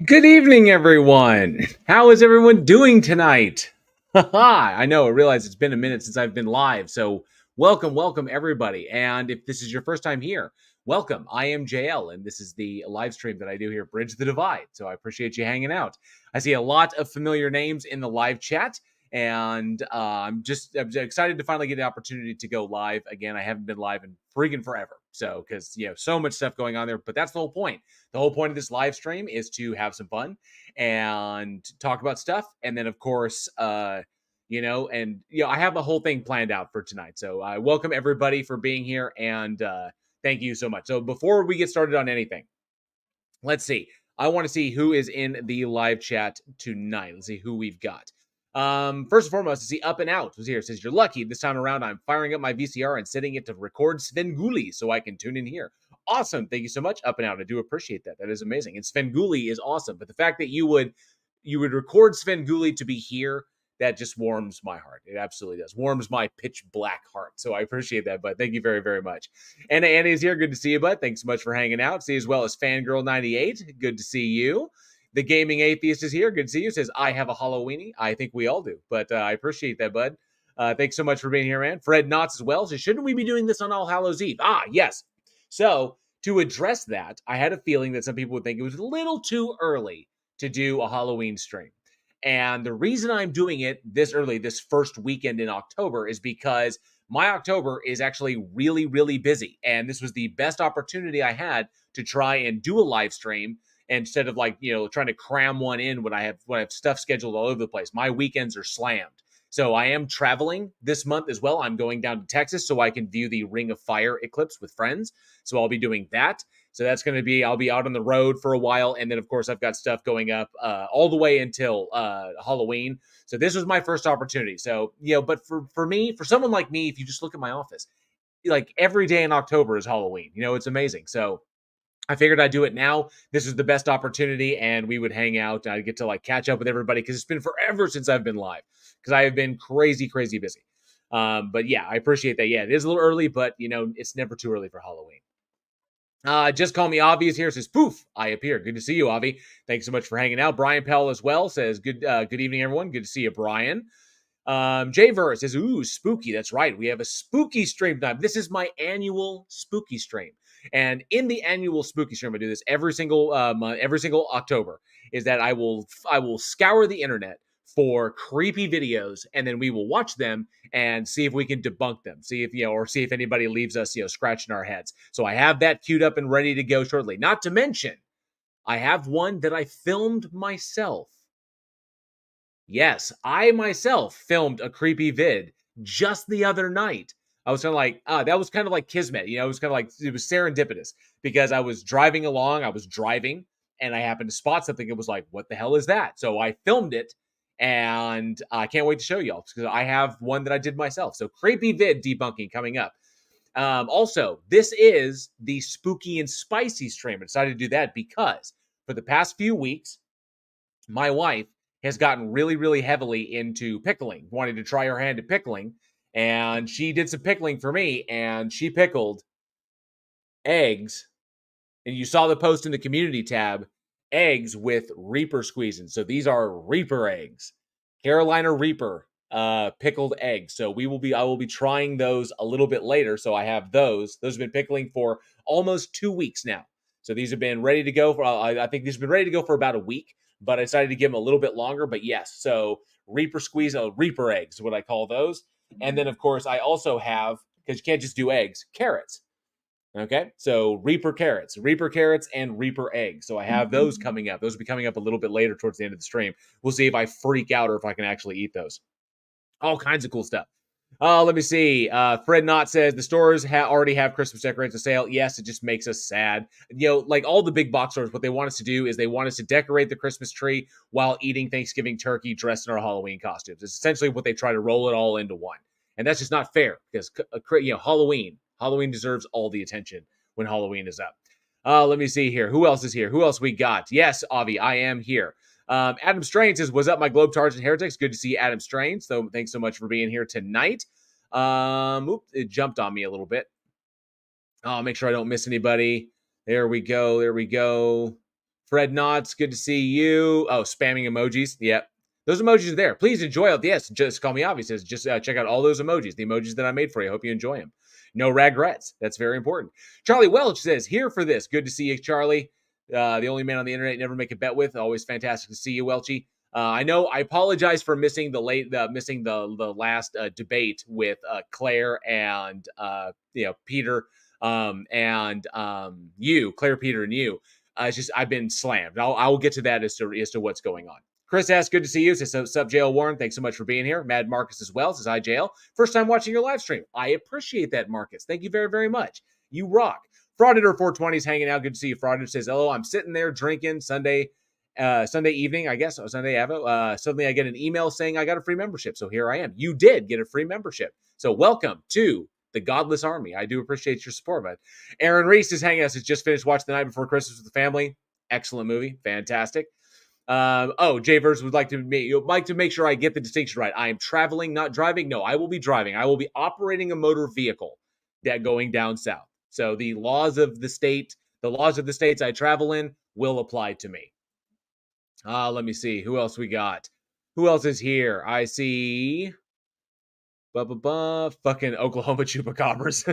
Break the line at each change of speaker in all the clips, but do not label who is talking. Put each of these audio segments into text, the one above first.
Good evening, everyone. How is everyone doing tonight? Haha, I know, I realize it's been a minute since I've been live, so welcome, everybody. And if this is your first time here, welcome. I am JL, and this is the live stream that I do here, Bridge the Divide. So I appreciate you hanging out. I see a lot of familiar names in the live chat, and I'm excited to finally get the opportunity to go live again. I haven't been live in freaking forever, so because so much stuff going on there, but that's the whole point. The whole point of this live stream is to have some fun and talk about stuff. And then, of course, I have a whole thing planned out for tonight. So I welcome everybody for being here and thank you so much. So before we get started on anything, let's see. I want to see who is in the live chat tonight. Let's see who we've got. First and foremost, to see Up and Out was here. It says, you're lucky. This time around, I'm firing up my VCR and setting it to record Svengoolie so I can tune in here. Awesome. Thank you so much, Up and Out. I do appreciate that. That is amazing. And Svengoolie is awesome. But the fact that you would record Svengoolie to be here, that just warms my heart. It absolutely does. Warms my pitch black heart. So I appreciate that, bud. Thank you very, very much. And Annie's here. Good to see you, bud. Thanks so much for hanging out. See you as well as Fangirl98. Good to see you. The Gaming Atheist is here. Good to see you. Says, I have a Halloweenie. I think we all do. But I appreciate that, bud. Thanks so much for being here, man. Fred Knotts as well. Says, shouldn't we be doing this on All Hallows Eve? Ah, yes. So to address that, I had a feeling that some people would think it was a little too early to do a Halloween stream. And the reason I'm doing it this early, this first weekend in October, is because my October is actually really, really busy. And this was the best opportunity I had to try and do a live stream instead of trying to cram one in when I have stuff scheduled all over the place. My weekends are slammed. So I am traveling this month as well. I'm going down to Texas so I can view the Ring of Fire eclipse with friends. So I'll be doing that. So that's going to be, I'll be out on the road for a while. And then, of course, I've got stuff going up all the way until Halloween. So this was my first opportunity. So, but for me, for someone like me, if you just look at my office, like every day in October is Halloween. It's amazing. So I figured I'd do it now. This is the best opportunity, and we would hang out. I'd get to catch up with everybody because it's been forever since I've been live because I have been crazy, crazy busy. But yeah, I appreciate that. Yeah, it is a little early, but it's never too early for Halloween. Just call me Avi is here. Says poof, I appear. Good to see you, Avi. Thanks so much for hanging out. Brian Pell as well says good evening, everyone. Good to see you, Brian. Jver says, ooh, spooky. That's right. We have a spooky stream time. This is my annual spooky stream. And in the annual spooky stream, I do this every single month, every single October, is that I will scour the internet for creepy videos, and then we will watch them and see if we can debunk them. See if or see if anybody leaves us scratching our heads. So I have that queued up and ready to go shortly. Not to mention, I have one that I filmed myself. Yes, I myself filmed a creepy vid just the other night. I was kind of like, that was kind of like kismet. It was kind of like, it was serendipitous because I was driving along, and I happened to spot something. It was like, what the hell is that? So I filmed it, and I can't wait to show y'all because I have one that I did myself. So creepy vid debunking coming up. Also, this is the spooky and spicy stream. I decided to do that because for the past few weeks, my wife has gotten really, really heavily into pickling, wanted to try her hand at pickling. And she did some pickling for me, and she pickled eggs. And you saw the post in the community tab, eggs with Reaper squeezing. So these are Reaper eggs, Carolina Reaper pickled eggs. So I will be trying those a little bit later. So I have those. Those have been pickling for almost 2 weeks now. So these have been ready to go for, I think these have been ready to go for about a week, but I decided to give them a little bit longer. But yes, so Reaper squeeze, Reaper eggs is what I call those. And then, of course, I also have, because you can't just do eggs, carrots. Okay, so Reaper carrots, and Reaper eggs. So I have those coming up. Those will be coming up a little bit later towards the end of the stream. We'll see if I freak out or if I can actually eat those. All kinds of cool stuff. Let me see. Fred Knott says the stores already have Christmas decorations on sale. Yes, it just makes us sad. Like all the big box stores, what they want us to do is they want us to decorate the Christmas tree while eating Thanksgiving turkey dressed in our Halloween costumes. It's essentially what they try to roll it all into one. And that's just not fair because, Halloween deserves all the attention when Halloween is up. Let me see here. Who else is here? Who else we got? Yes, Avi, I am here. Adam Strain says, "What's up, my Globetards and Heretics? Good to see Adam Strain. So thanks so much for being here tonight." It jumped on me a little bit. I'll make sure I don't miss anybody. There we go. Fred Knotts, good to see you. Oh, spamming emojis. Yep. Those emojis are there. Please enjoy it. Yes, just call me obvious. Just check out all those emojis, the emojis that I made for you. I hope you enjoy them. No regrets. That's very important. Charlie Welch says, here for this. Good to see you, Charlie. The only man on the internet you never make a bet with. Always fantastic to see you, Welchie. I know. I apologize for missing the last debate with Claire and Peter and you, Claire, Peter, and you. It's just I've been slammed. I will get to that as to what's going on. Chris asks, good to see you. Says, sup, JL Warren. Thanks so much for being here. Mad Marcus as well. Says, hi, JL. First time watching your live stream. I appreciate that, Marcus. Thank you very, very much. You rock. Frauditor 420 is hanging out. Good to see you. Frauditor says, hello, I'm sitting there drinking Sunday evening, I guess. Sunday Avo. Suddenly I get an email saying I got a free membership. So here I am. You did get a free membership. So welcome to the Godless Army. I do appreciate your support, bud. Aaron Reese is hanging out. Has just finished watching The Night Before Christmas with the family. Excellent movie. Fantastic. Jay Verse would like to make sure I get the distinction right. I am traveling, not driving. No, I will be driving. I will be operating a motor vehicle that going down south. So the laws of the states I travel in will apply to me. Let me see. Who else we got? Who else is here? I see. Fucking Oklahoma chupacabras.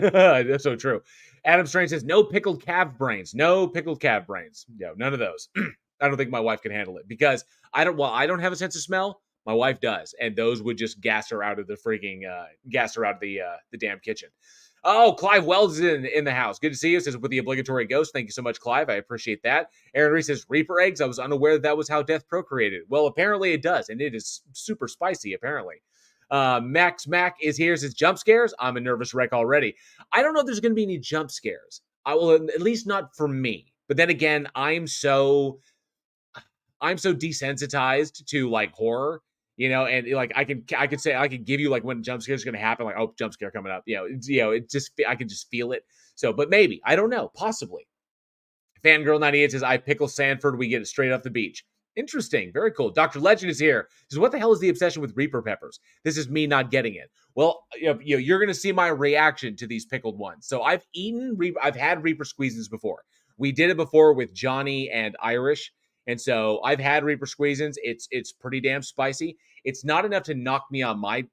That's so true. Adam Strange says, no pickled calf brains. No pickled calf brains. No, none of those. I don't think my wife can handle it because I don't have a sense of smell. My wife does. And those would just gas her out of the damn kitchen. Oh, Clive Wells is in the house. Good to see you. Says with the obligatory ghost. Thank you so much, Clive. I appreciate that. Aaron Reese says Reaper eggs. I was unaware that was how death procreated. Well, apparently it does. And it is super spicy, apparently. Max Mac is here. Says jump scares. I'm a nervous wreck already. I don't know if there's going to be any jump scares. I will, at least not for me. But then again, I'm so desensitized to like horror, and like I could say I could give you like when jump scare is going to happen, like, oh, jump scare coming up, it just, I can just feel it. So, but maybe, I don't know, possibly. Fangirl 98 says, I pickle Sanford. We get it straight off the beach. Interesting. Very cool. Dr. Legend is here. Says, what the hell is the obsession with Reaper peppers? This is me not getting it. Well, you're going to see my reaction to these pickled ones. So I've had Reaper squeezins before. We did it before with Johnny and Irish. And so I've had Reaper squeezins. It's pretty damn spicy. It's not enough to knock me on my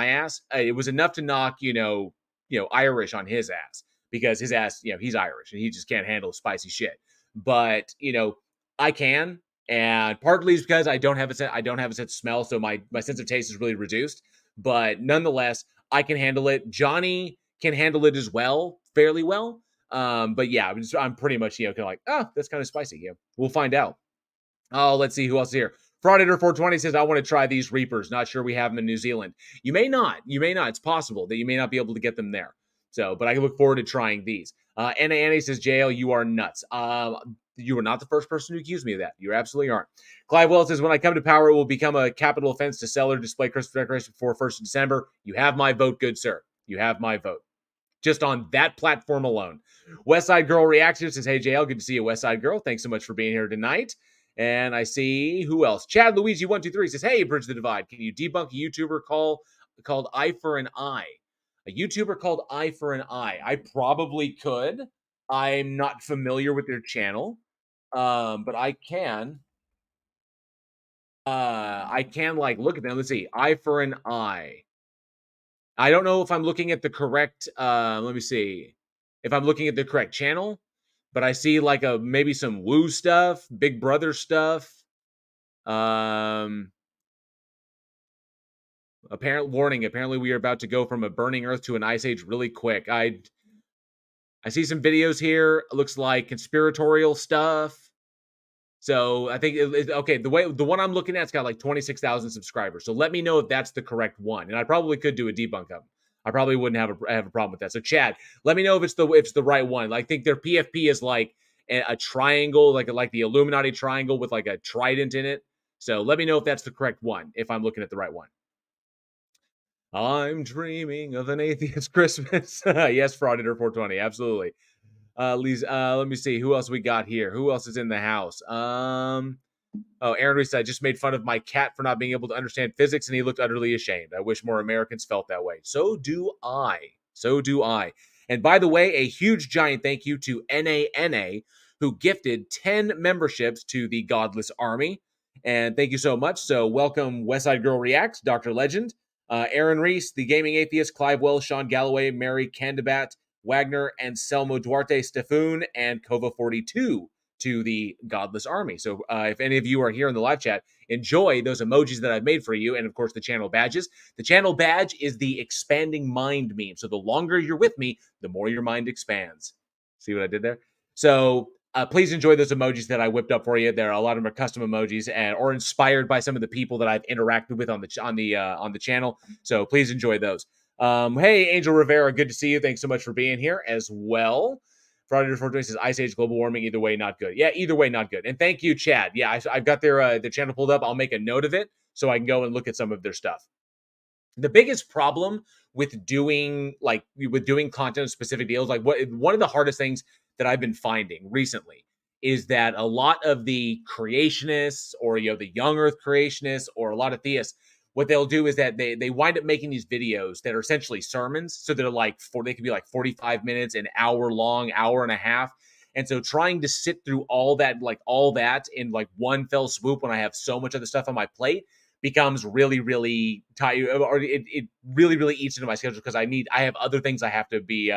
ass. It was enough to knock, Irish on his ass. Because his ass, he's Irish and he just can't handle spicy shit. But, I can. And partly is because I don't have a sense of smell. So my sense of taste is really reduced. But nonetheless, I can handle it. Johnny can handle it as well, fairly well. But yeah, I'm pretty much, kind of like, oh, that's kind of spicy. Yeah, we'll find out. Oh, let's see who else is here. Frauditor 420 says, I want to try these Reapers. Not sure we have them in New Zealand. You may not. It's possible that you may not be able to get them there. So, but I look forward to trying these. Anna says, JL, you are nuts. You are not the first person to accuse me of that. You absolutely aren't. Clive Wells says, when I come to power, it will become a capital offense to sell or display Christmas decorations before 1st of December. You have my vote, good sir. You have my vote. Just on that platform alone. Westside Girl Reaction says, hey, JL, good to see you, Westside Girl. Thanks so much for being here tonight. And I see who else. Chad Luigi123 says, hey, Bridge the Divide. Can you debunk a YouTuber called Eye for an Eye? A YouTuber called Eye for an Eye. I probably could. I'm not familiar with their channel. But I can. Like look at them. Let's see. Eye for an Eye. I don't know if I'm looking at the correct. Let me see. If I'm looking at the correct channel, but I see like maybe some Woo stuff, Big Brother stuff. Apparently we are about to go from a burning earth to an ice age really quick. I see some videos here. It looks like conspiratorial stuff. So I think okay. The one I'm looking at's got like 26,000 subscribers. So let me know if that's the correct one, and I probably could do a debunk of them. I probably wouldn't have a problem with that. So Chad, let me know if it's the right one. I think their PFP is like a triangle, like the Illuminati triangle with like a trident in it. So let me know if that's the correct one, if I'm looking at the right one. I'm dreaming of an atheist Christmas. Yes, Frauditor 420, absolutely. Let me see who else we got here. Who else is in the house? Aaron Reese, I just made fun of my cat for not being able to understand physics, and he looked utterly ashamed. I wish more Americans felt that way. So do I. And by the way, a huge giant thank you to NANA, who gifted 10 memberships to the Godless Army. And thank you so much. So welcome West Side Girl Reacts, Dr. Legend, Aaron Reese, The Gaming Atheist, Clive Wells, Sean Galloway, Mary Candabat, Wagner, and Selmo Duarte Stefoon, and Kova42 to the Godless Army. So if any of you are here in the live chat, enjoy those emojis that I've made for you, and of course the channel badges. The channel badge is the expanding mind meme. So the longer you're with me, the more your mind expands. See what I did there? So please enjoy those emojis that I whipped up for you. There are a lot of them are custom emojis or inspired by some of the people that I've interacted with on the channel. So please enjoy those. Hey, Angel Rivera, good to see you. Thanks so much for being here as well. Friday the 420 says Ice Age, global warming, either way, not good. Yeah, either way, not good. And thank you, Chad. Yeah, I've got their channel pulled up. I'll make a note of it so I can go and look at some of their stuff. The biggest problem with doing content of specific deals, like one of the hardest things that I've been finding recently is that a lot of the creationists or the young earth creationists or a lot of theists, what they'll do is that they wind up making these videos that are essentially sermons. So they're they could be like 45 minutes, an hour long, hour and a half. And so trying to sit through all that in like one fell swoop when I have so much other stuff on my plate becomes really, really tight, or it really, really eats into my schedule because I have other things I have to be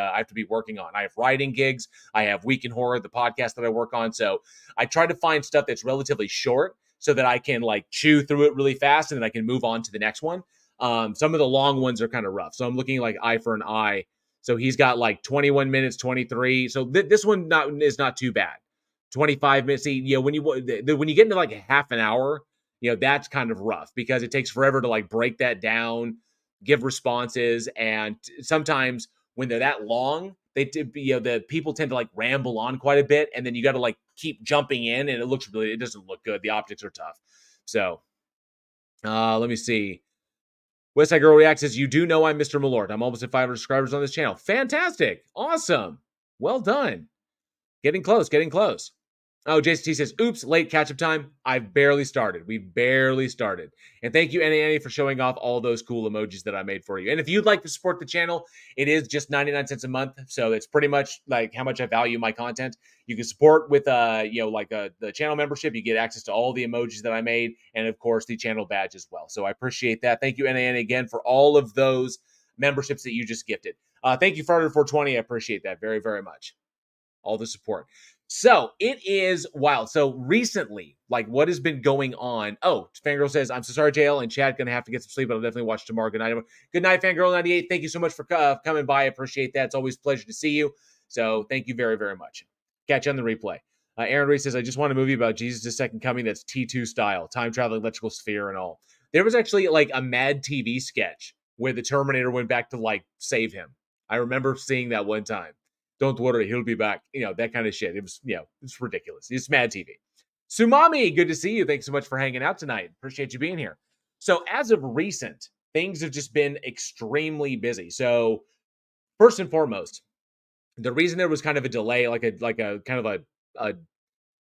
working on. I have writing gigs, I have Week in Horror, the podcast that I work on. So I try to find stuff that's relatively short so that I can like chew through it really fast and then I can move on to the next one. Some of the long ones are kind of rough. So I'm looking like Eye for an Eye. So he's got like 21 minutes, 23. So this one is not too bad. 25 minutes. See, when you get into like a half an hour, that's kind of rough because it takes forever to like break that down, give responses. And sometimes when they're that long, the people tend to like ramble on quite a bit. And then you got to like keep jumping in and it doesn't look good. The optics are tough. So let me see. West Side Girl Reacts says, you do know I'm Mr. Malort. I'm almost at 500 subscribers on this channel. Fantastic. Awesome. Well done. Getting close. Oh, JCT says, oops, late catch-up time. I've barely started. We barely started. And thank you, Annie, for showing off all those cool emojis that I made for you. And if you'd like to support the channel, it is just 99 cents a month. So it's pretty much like how much I value my content. You can support with, the channel membership. You get access to all the emojis that I made. And, of course, the channel badge as well. So I appreciate that. Thank you, Annie, again, for all of those memberships that you just gifted. Thank you, Friday 420. I appreciate that very, very much. All the support. So it is wild. So recently, like what has been going on? Oh, Fangirl says, I'm so sorry, JL and Chad, gonna have to get some sleep, but I'll definitely watch tomorrow. Good night. Good night, Fangirl98. Thank you so much for coming by. I appreciate that. It's always a pleasure to see you. So thank you very, very much. Catch you on the replay. Aaron Reese says, I just want a movie about Jesus' second coming that's T2 style, time traveling electrical sphere and all. There was actually like a Mad TV sketch where the Terminator went back to like save him. I remember seeing that one time. Don't worry, he'll be back. That kind of shit. It was, it's ridiculous. It's Mad TV. Sumami, good to see you. Thanks so much for hanging out tonight. Appreciate you being here. So as of recent, things have just been extremely busy. So first and foremost, the reason there was kind of a delay, like a kind of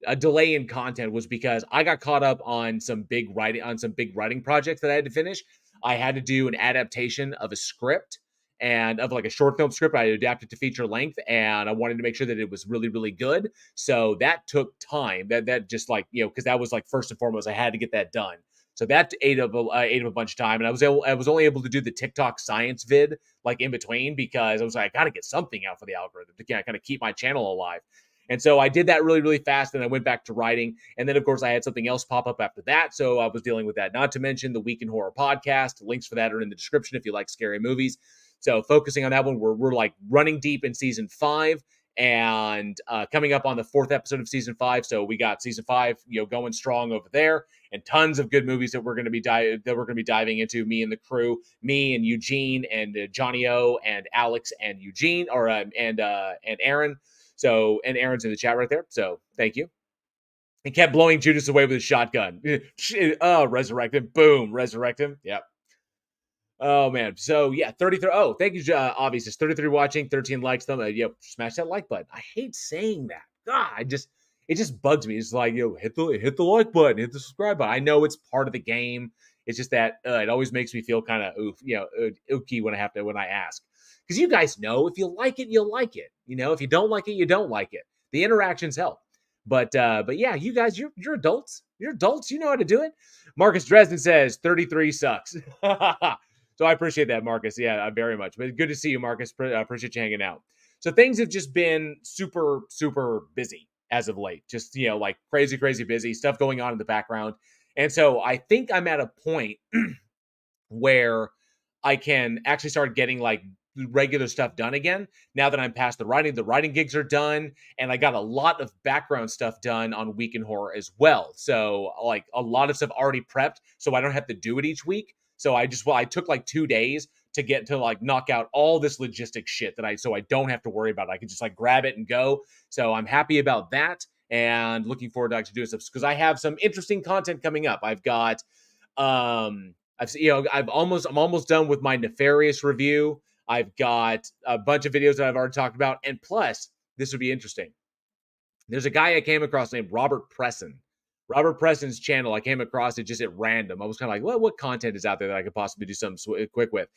a delay in content was because I got caught up on some big writing projects that I had to finish. I had to do an adaptation of a script and of like a short film script. I adapted to feature length and I wanted to make sure that it was really, really good. So that took time. That just like, because that was like first and foremost, I had to get that done. So that ate up a bunch of time. And I was only able to do the TikTok science vid like in between because I was like, I got to get something out for the algorithm to kind of keep my channel alive. And so I did that really, really fast. And I went back to writing. And then, of course, I had something else pop up after that. So I was dealing with that. Not to mention the Week in Horror podcast. Links for that are in the description if you like scary movies. So focusing on that one, we're like running deep in season 5 and coming up on the 4th episode of season 5. So we got season 5, going strong over there, and tons of good movies that we're going to be diving into. Me and the crew, me and Eugene and Johnny O and Alex and Eugene and Aaron. So, and Aaron's in the chat right there. So thank you. And kept blowing Judas away with his shotgun. Resurrect him. Boom. Resurrect him. Yep. Oh, man. So, yeah, 33. Oh, thank you, Obvious. It's 33 watching, 13 likes. Smash that like button. I hate saying that. God, it just bugs me. It's like, hit the like button, hit the subscribe button. I know it's part of the game. It's just that it always makes me feel kind of ooky when I ask. Because you guys know, if you like it, you'll like it. If you don't like it, you don't like it. The interactions help. But yeah, you guys, you're adults. You're adults. You know how to do it. Marcus Dresden says 33 sucks. So I appreciate that, Marcus. Yeah, very much. But good to see you, Marcus. Appreciate you hanging out. So things have just been super, super busy as of late. Just, like crazy, crazy busy stuff going on in the background. And so I think I'm at a point where I can actually start getting like regular stuff done again. Now that I'm past the writing gigs are done, and I got a lot of background stuff done on Week in Horror as well. So like a lot of stuff already prepped, so I don't have to do it each week. So I took like 2 days to get to like knock out all this logistic shit so I don't have to worry about it. I can just like grab it and go. So I'm happy about that and looking forward to actually doing stuff because I have some interesting content coming up. I've got I'm almost done with my nefarious review. I've got a bunch of videos that I've already talked about, and plus, this would be interesting. There's a guy I came across named Robert Presson. Robert Presson's channel, I came across it just at random. I was kind of like, well, what content is out there that I could possibly do something quick with?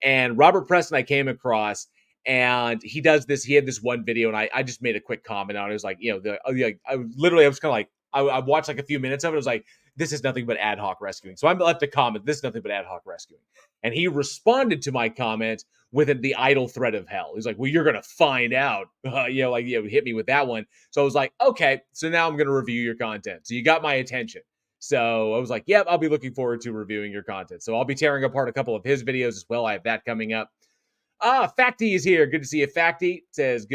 And Robert Presson, I came across, and he does this. He had this one video, and I just made a quick comment on it. It was like, I was kind of like, I watched like a few minutes of it. I was like, this is nothing but ad hoc rescuing. So I left a comment, this is nothing but ad hoc rescuing. And he responded to my comment with the idle threat of hell. He's like, well, you're going to find out, hit me with that one. So I was like, okay, so now I'm going to review your content. So you got my attention. So I was like, yep, I'll be looking forward to reviewing your content. So I'll be tearing apart a couple of his videos as well. I have that coming up. Facty is here. Good to see you, Facty. Says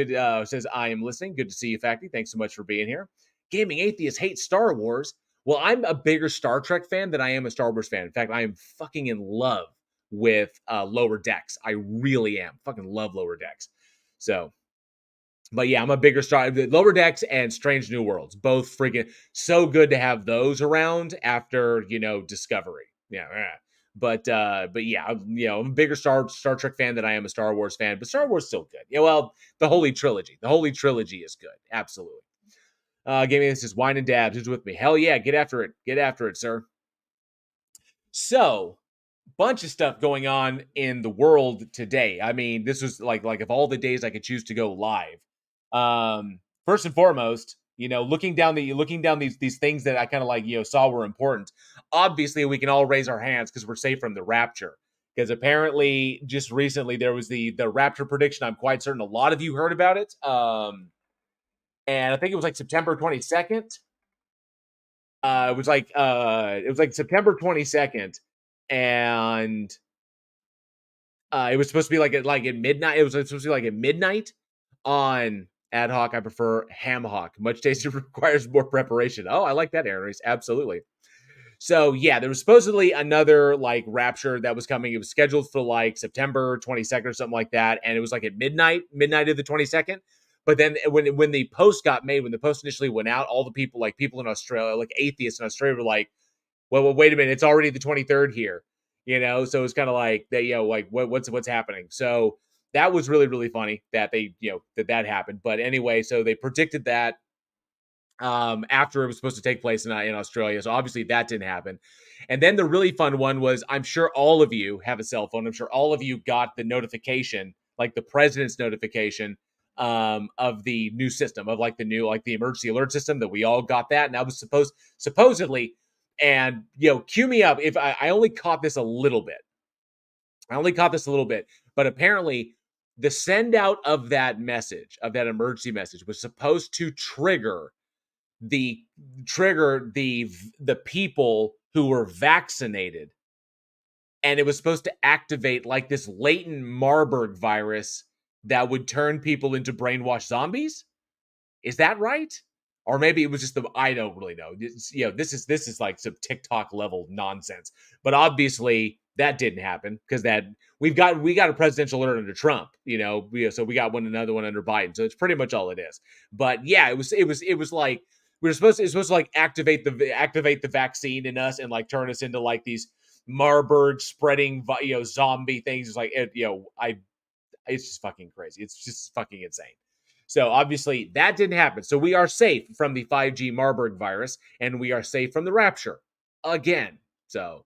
I am listening. Good to see you, Facty. Thanks so much for being here. Gaming atheists hate Star Wars. Well, I'm a bigger Star Trek fan than I am a Star Wars fan. In fact, I am fucking in love with Lower Decks. I really am. Fucking love Lower Decks. So, but yeah, I'm a bigger Lower Decks and Strange New Worlds. Both freaking so good to have those around after, Discovery. Yeah. But yeah, I'm a bigger Star Trek fan than I am a Star Wars fan. But Star Wars is still good. Yeah, well, the Holy Trilogy. The Holy Trilogy is good. Absolutely. Gaming, this is Wine and Dabs. Who's with me? Hell yeah, get after it. Get after it, sir. So, bunch of stuff going on in the world today. I mean, this was like of all the days I could choose to go live. First and foremost, looking down these things that I kind of like, saw were important. Obviously, we can all raise our hands because we're safe from the rapture. Because apparently, just recently there was the rapture prediction. I'm quite certain a lot of you heard about it. And I think it was like September 22nd. It was like September 22nd, and it was supposed to be like at midnight. It was supposed to be like at midnight on ad hoc. I prefer ham hoc. Much tastier, requires more preparation. Oh, I like that, Aaron Reese. Absolutely. So yeah, there was supposedly another like rapture that was coming. It was scheduled for like September 22nd or something like that, and it was like at midnight of the 22nd. But then when the post got made, when the post initially went out, all the people in Australia, like atheists in Australia, were like, well, wait a minute, it's already the 23rd here, So it's kind of like that, like what's happening. So that was really, really funny that they, that happened. But anyway, so they predicted that after it was supposed to take place in Australia. So obviously that didn't happen. And then the really fun one was, I'm sure all of you have a cell phone. I'm sure all of you got the notification, like the president's notification of the new system, of like the emergency alert system, that we all got that. And that was supposedly, and cue me up if I only caught this a little bit. But apparently the send out of that emergency message, was supposed to trigger the people who were vaccinated, and it was supposed to activate like this latent Marburg virus that would turn people into brainwashed zombies. Is that right? Or maybe it was just I don't really know. This is like some TikTok level nonsense. But obviously that didn't happen, because we got a presidential alert under Trump, so we got another one under Biden. So it's pretty much all it is. But yeah, it was like it's supposed to like activate the vaccine in us and like turn us into like these Marburg spreading zombie things. It's like it's just fucking crazy. It's just fucking insane. So obviously that didn't happen. So we are safe from the 5G Marburg virus, and we are safe from the rapture again. So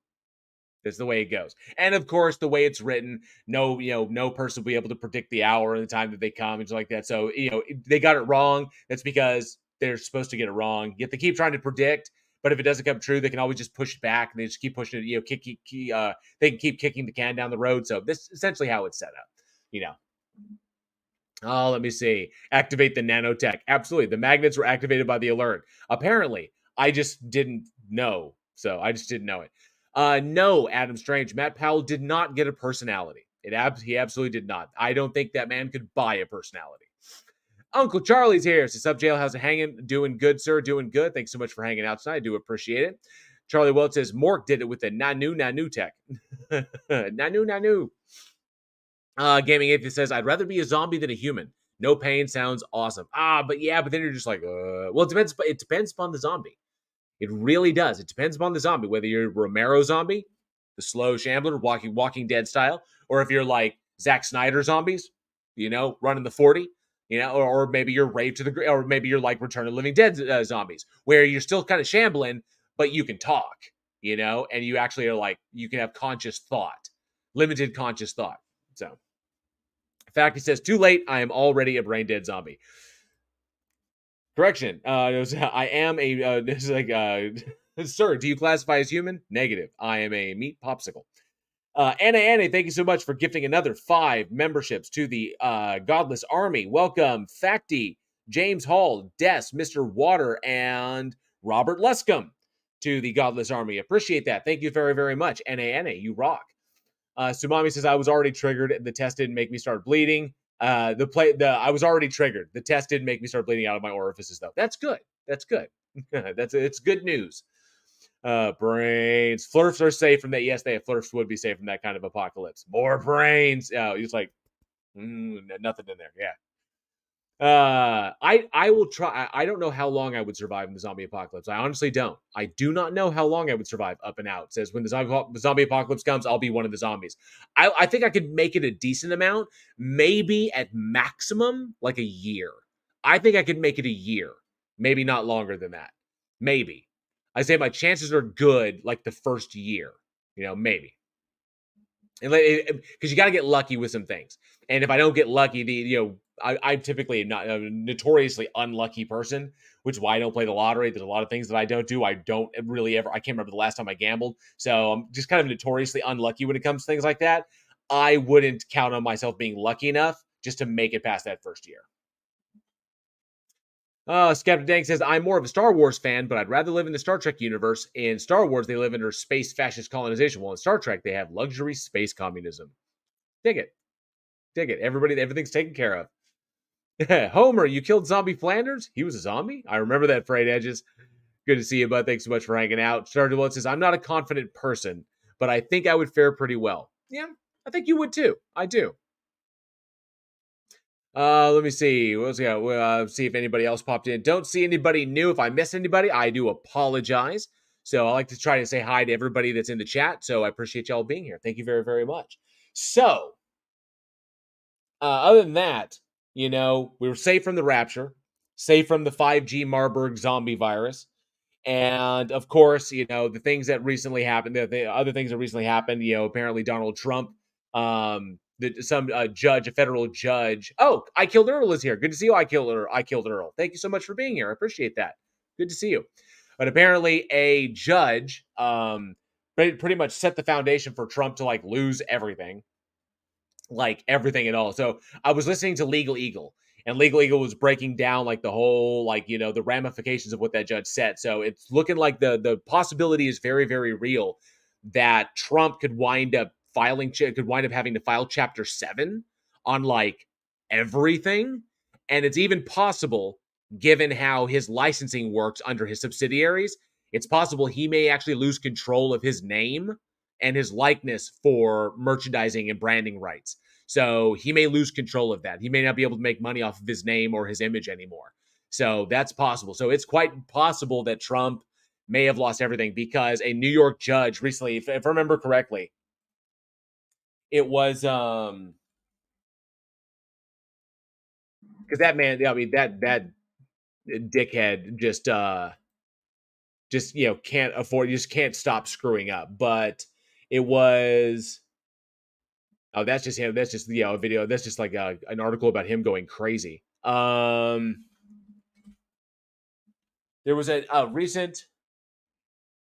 that's the way it goes. And of course, the way it's written, no person will be able to predict the hour and the time that they come and like that. So, they got it wrong. That's because they're supposed to get it wrong. Yet they keep trying to predict, but if it doesn't come true, they can always just push it back and they just keep pushing it. They can keep kicking the can down the road. So this is essentially how it's set up. Oh, let me see. Activate the nanotech. Absolutely. The magnets were activated by the alert. Apparently, I just didn't know. So I just didn't know it. No, Adam Strange. Matt Powell did not get a personality. He absolutely did not. I don't think that man could buy a personality. Uncle Charlie's here. Says, "Sub jail, how's it hanging? Doing good, sir. Doing good. Thanks so much for hanging out tonight. I do appreciate it." Charlie Welch says, "Mork did it with the nanu tech." Nanu. Gaming Atheist says, "I'd rather be a zombie than a human. No pain sounds awesome." But then you're just like, well, it depends. It depends upon the zombie. It really does. It depends upon the zombie, whether you're Romero zombie, the slow shambler, Walking Dead style, or if you're like Zack Snyder zombies, running the 40, or maybe you're Rave to the Grave, or maybe you're like Return of the Living Dead zombies, where you're still kind of shambling, but you can talk, and you actually are like, you can have conscious thought, limited conscious thought. So, in fact, he says, "Too late. I am already a brain dead zombie." Correction. I am a. This is like, sir, do you classify as human? Negative. I am a meat popsicle. Anna, thank you so much for gifting another 5 memberships to the Godless Army. Welcome, Facty, James Hall, Des, Mr. Water, and Robert Luscombe to the Godless Army. Appreciate that. Thank you very, very much. Anna, you rock. Sumami says, "I was already triggered. The test didn't make me start bleeding. I was already triggered. The test didn't make me start bleeding out of my orifices, though." That's good. That's good. It's good news. Brains. Flurfs are safe from that. Yes, Flurfs would be safe from that kind of apocalypse. More brains. He's like, nothing in there. Yeah. I will try. I don't know how long I would survive in the zombie apocalypse. I honestly don't. I do not know how long I would survive up and out. It says, when the zombie apocalypse comes, I'll be one of the zombies. I think I could make it a decent amount, maybe at maximum like a year. I think I could make it a year, maybe not longer than that. Maybe. I say my chances are good like the first year, maybe. Because you got to get lucky with some things. And if I don't get lucky, I'm typically not a notoriously unlucky person, which is why I don't play the lottery. There's a lot of things that I don't do. I don't really ever. I can't remember the last time I gambled. So I'm just kind of notoriously unlucky when it comes to things like that. I wouldn't count on myself being lucky enough just to make it past that first year. Skeptic Dank says, "I'm more of a Star Wars fan, but I'd rather live in the Star Trek universe. In Star Wars, they live under space fascist colonization, while in Star Trek, they have luxury space communism." Dig it. Dig it. Everything's taken care of. Homer, you killed Zombie Flanders? He was a zombie? I remember that, Frayed Edges. Good to see you, bud. Thanks so much for hanging out. Stardew Blood says, "I'm not a confident person, but I think I would fare pretty well." Yeah, I think you would too. I do. Let me see. What else we got? See if anybody else popped in. Don't see anybody new. If I miss anybody, I do apologize. So I like to try to say hi to everybody that's in the chat. So I appreciate y'all being here. Thank you very, very much. So, other than that, we were safe from the rapture, safe from the 5G Marburg zombie virus. And of course, the things that recently happened, the other things that recently happened, apparently Donald Trump, some judge, a federal judge. Oh, I Killed Earl is here. Good to see you. I Killed Earl. Thank you so much for being here. I appreciate that. Good to see you. But apparently a judge pretty much set the foundation for Trump to like lose everything. Like everything at all. So I was listening to Legal Eagle, and Legal Eagle was breaking down like the whole, like, the ramifications of what that judge said. So it's looking like the possibility is very, very real that Trump could wind up having to file Chapter 7 on like everything. And it's even possible, given how his licensing works under his subsidiaries, it's possible he may actually lose control of his name and his likeness for merchandising and branding rights. So he may lose control of that. He may not be able to make money off of his name or his image anymore. So that's possible. So it's quite possible that Trump may have lost everything, because a New York judge recently, if I remember correctly, it was because that man, I mean, that dickhead just can't afford, just can't stop screwing up. But it was, oh, that's just him. That's just a video. That's just like an article about him going crazy. There was a recent,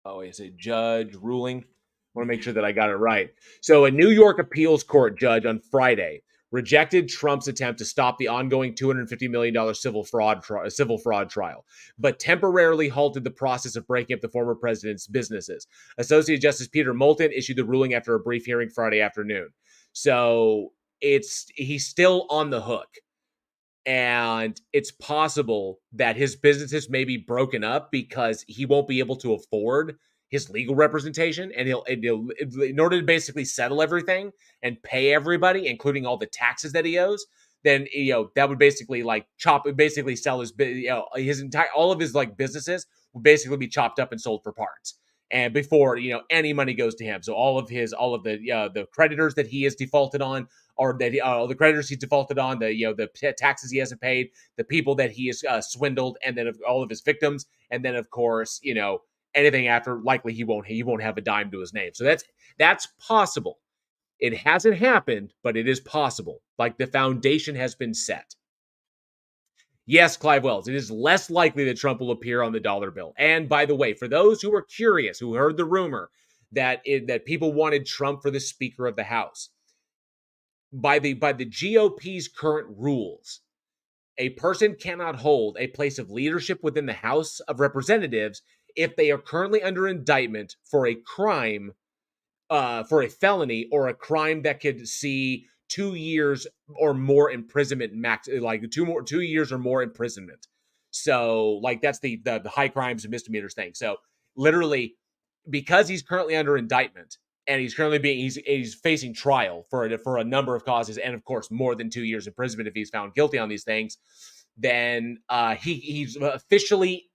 it's a judge ruling. I want to make sure that I got it right. So, a New York appeals court judge on Friday rejected Trump's attempt to stop the ongoing $250 million civil fraud trial, but temporarily halted the process of breaking up the former president's businesses. Associate Justice Peter Moulton issued the ruling after a brief hearing Friday afternoon. So, he's still on the hook. And it's possible that his businesses may be broken up because he won't be able to afford his legal representation, and he'll in order to basically settle everything and pay everybody, including all the taxes that he owes. Then that would basically basically sell his entire all of his like businesses would basically be chopped up and sold for parts. And before any money goes to him, so all of the creditors that he has defaulted on, or that the creditors he's defaulted on, the taxes he hasn't paid, the people that he has swindled, and then all of his victims, and then of course anything after, likely he won't have a dime to his name. So that's possible. It hasn't happened, but it is possible. Like, the foundation has been set. Yes, Clive Wells, it is less likely that Trump will appear on the dollar bill. And by the way, for those who are curious, who heard the rumor that people wanted Trump for the Speaker of the House, by the GOP's current rules, a person cannot hold a place of leadership within the House of Representatives if they are currently under indictment for a crime, for a felony, or a crime that could see 2 years or more imprisonment, max, like 2 years or more imprisonment. So, like, that's the high crimes and misdemeanors thing. So, literally, because he's currently under indictment, and he's currently he's facing trial for a number of causes, and of course more than 2 years imprisonment if he's found guilty on these things, then he's officially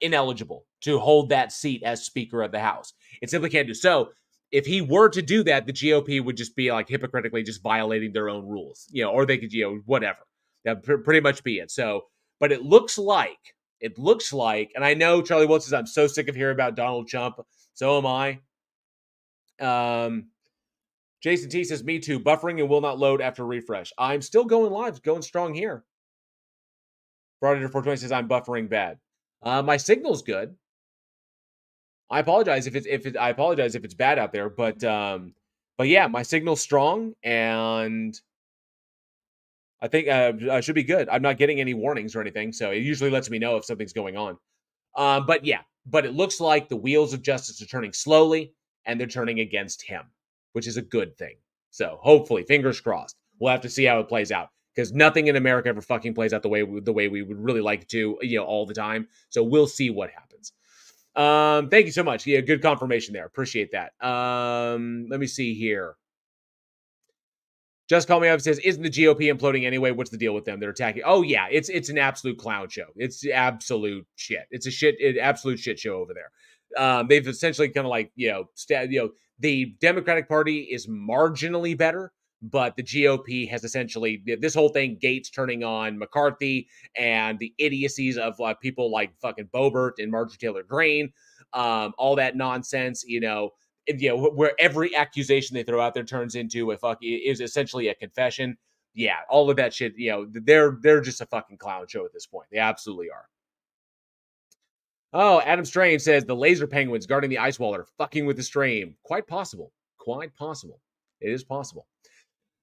ineligible to hold that seat as Speaker of the House. It simply can't do so. If he were to do that, the GOP would just be like hypocritically just violating their own rules, or they could, whatever. That pretty much be it. So, but it looks like, and I know Charlie Wilson says, I'm so sick of hearing about Donald Trump. So am I. Jason T says, me too. Buffering and will not load after refresh. I'm still going live, going strong here. Broader 420 says, I'm buffering bad. My signal's good. I apologize if it's bad out there, but yeah, my signal's strong, and I think I should be good. I'm not getting any warnings or anything, so it usually lets me know if something's going on. But it looks like the wheels of justice are turning slowly, and they're turning against him, which is a good thing. So hopefully, fingers crossed. We'll have to see how it plays out, because nothing in America ever fucking plays out the way we would really like it to, all the time. So we'll see what happens. Thank you so much. Yeah, good confirmation there. Appreciate that. Let me see here. Just Call Me Up says, isn't the GOP imploding anyway? What's the deal with them? They're attacking. Oh yeah, it's an absolute clown show. It's absolute shit. It's absolute shit show over there. They've essentially kind of like, the Democratic Party is marginally better, but the GOP has essentially, this whole thing, Gates turning on McCarthy and the idiocies of people like fucking Boebert and Marjorie Taylor Greene, all that nonsense, where every accusation they throw out there turns into is essentially a confession. Yeah, all of that shit, they're just a fucking clown show at this point. They absolutely are. Oh, Adam Strange says the laser penguins guarding the ice wall are fucking with the stream. Quite possible. Quite possible. It is possible.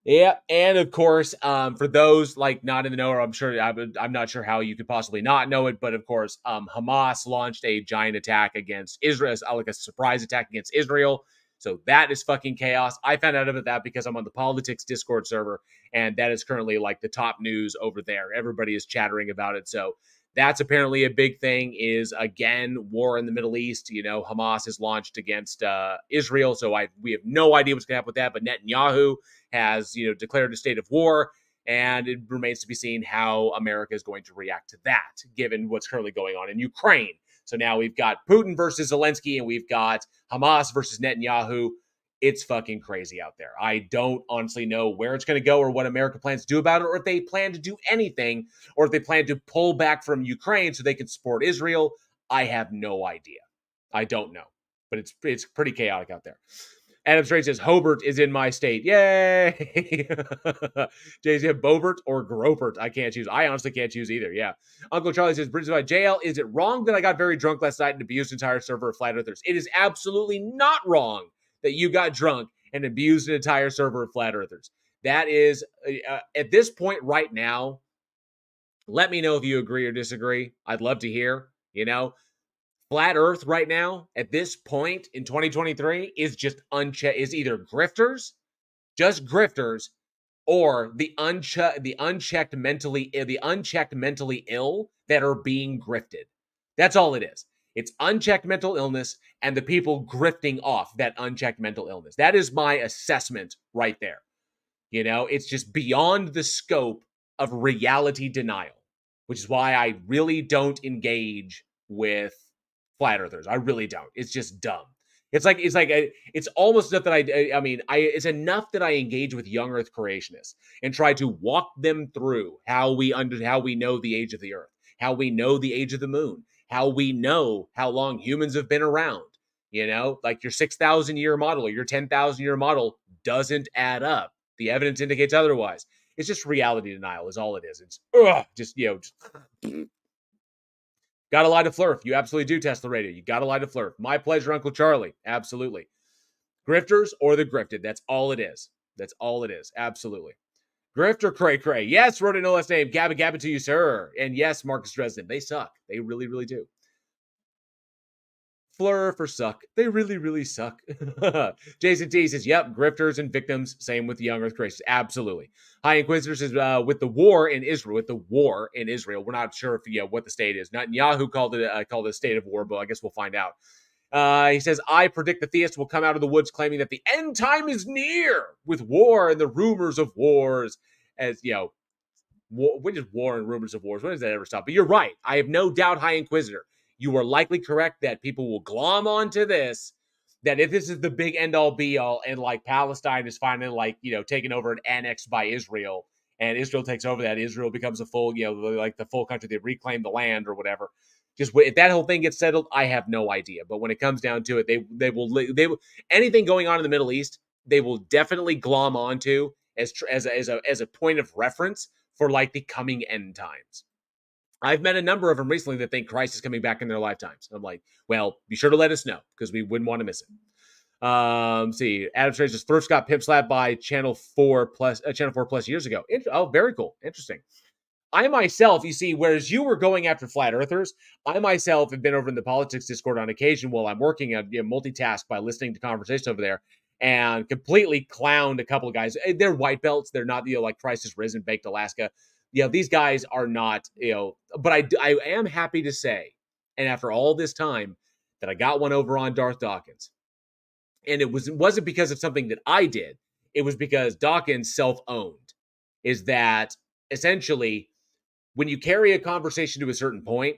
Yeah, and of course, for those like not in the know, or I'm not sure how you could possibly not know it, but of course, Hamas launched a giant attack against Israel, like a surprise attack against Israel. So that is fucking chaos. I found out about that because I'm on the politics Discord server, and that is currently like the top news over there. Everybody is chattering about it. So that's apparently a big thing. Is again war in the Middle East. Hamas has launched against Israel. So we have no idea what's going to happen with that. But Netanyahu has declared a state of war, and it remains to be seen how America is going to react to that, given what's currently going on in Ukraine. So now we've got Putin versus Zelensky, and we've got Hamas versus Netanyahu. It's fucking crazy out there. I don't honestly know where it's going to go, or what America plans to do about it, or if they plan to do anything, or if they plan to pull back from Ukraine so they can support Israel. I have no idea. I don't know, but it's pretty chaotic out there. Adam Strange says, Hobart is in my state. Yay! Jay said, Bobert or Gropert. I can't choose. I honestly can't choose either. Yeah. Uncle Charlie says, Bridges by JL, is it wrong that I got very drunk last night and abused an entire server of Flat Earthers? It is absolutely not wrong that you got drunk and abused an entire server of Flat Earthers. That is, at this point right now, let me know if you agree or disagree. I'd love to hear, Flat Earth right now, at this point in 2023, is just is either grifters, just grifters, or the unchecked mentally ill that are being grifted. That's all it is. It's unchecked mental illness and the people grifting off that unchecked mental illness. That is my assessment right there. It's just beyond the scope of reality denial, which is why I really don't engage with Flat Earthers. I really don't. It's just dumb. It's almost enough that it's enough that I engage with young Earth creationists and try to walk them through how we know the age of the Earth, how we know the age of the moon, how we know how long humans have been around. Like your 6,000 year model or your 10,000 year model doesn't add up. The evidence indicates otherwise. It's just reality denial is all it is. It's gotta lie to Flurf. You absolutely do, Tesla Radio. You gotta lie to Flurf. My pleasure, Uncle Charlie. Absolutely. Grifters or the grifted. That's all it is. That's all it is. Absolutely. Grifter Cray Cray. Yes, wrote a no last name. Gabba Gabba to you, sir. And yes, Marcus Dresden. They suck. They really, really do. Flurf or suck. They really, really suck. Jason T says, yep, grifters and victims. Same with the young Earth creators. Absolutely. High Inquisitor says, with the war in Israel, we're not sure if what the state is. Netanyahu called it a state of war, but I guess we'll find out. He says, I predict the theists will come out of the woods claiming that the end time is near with war and the rumors of wars. As when is war and rumors of wars? When does that ever stop? But you're right. I have no doubt, High Inquisitor, you are likely correct that people will glom onto this, that if this is the big end all be all and like Palestine is finally taken over and annexed by Israel and Israel takes over that, Israel becomes a full, like the full country, they reclaim the land or whatever. Just if that whole thing gets settled, I have no idea. But when it comes down to it, they will anything going on in the Middle East, they will definitely glom onto as a point of reference for like the coming end times. I've met a number of them recently that think Christ is coming back in their lifetimes. I'm like, well, be sure to let us know because we wouldn't want to miss it. See, Adam Strange first got pimp slapped by Channel 4 plus years ago. Oh, very cool. Interesting. I myself, you see, whereas you were going after flat earthers, I myself have been over in the politics Discord on occasion while I'm working at multitask by listening to conversations over there and completely clowned a couple of guys. They're white belts. They're not, like Christ is Risen, Baked Alaska. These guys are not, but I am happy to say, and after all this time, that I got one over on Darth Dawkins. And it wasn't because of something that I did. It was because Dawkins self-owned. Is that essentially when you carry a conversation to a certain point,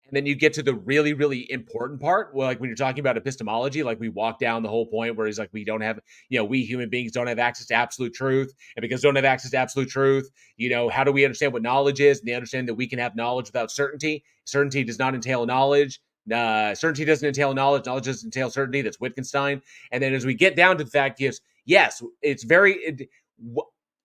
and then you get to the really, really important part, well, like when you're talking about epistemology, like we walk down the whole point where he's like, we don't have, we human beings don't have access to absolute truth. And because we don't have access to absolute truth, how do we understand what knowledge is? And they understand that we can have knowledge without certainty. Certainty does not entail knowledge. Certainty doesn't entail knowledge. Knowledge doesn't entail certainty. That's Wittgenstein. And then as we get down to the fact, yes, it's very...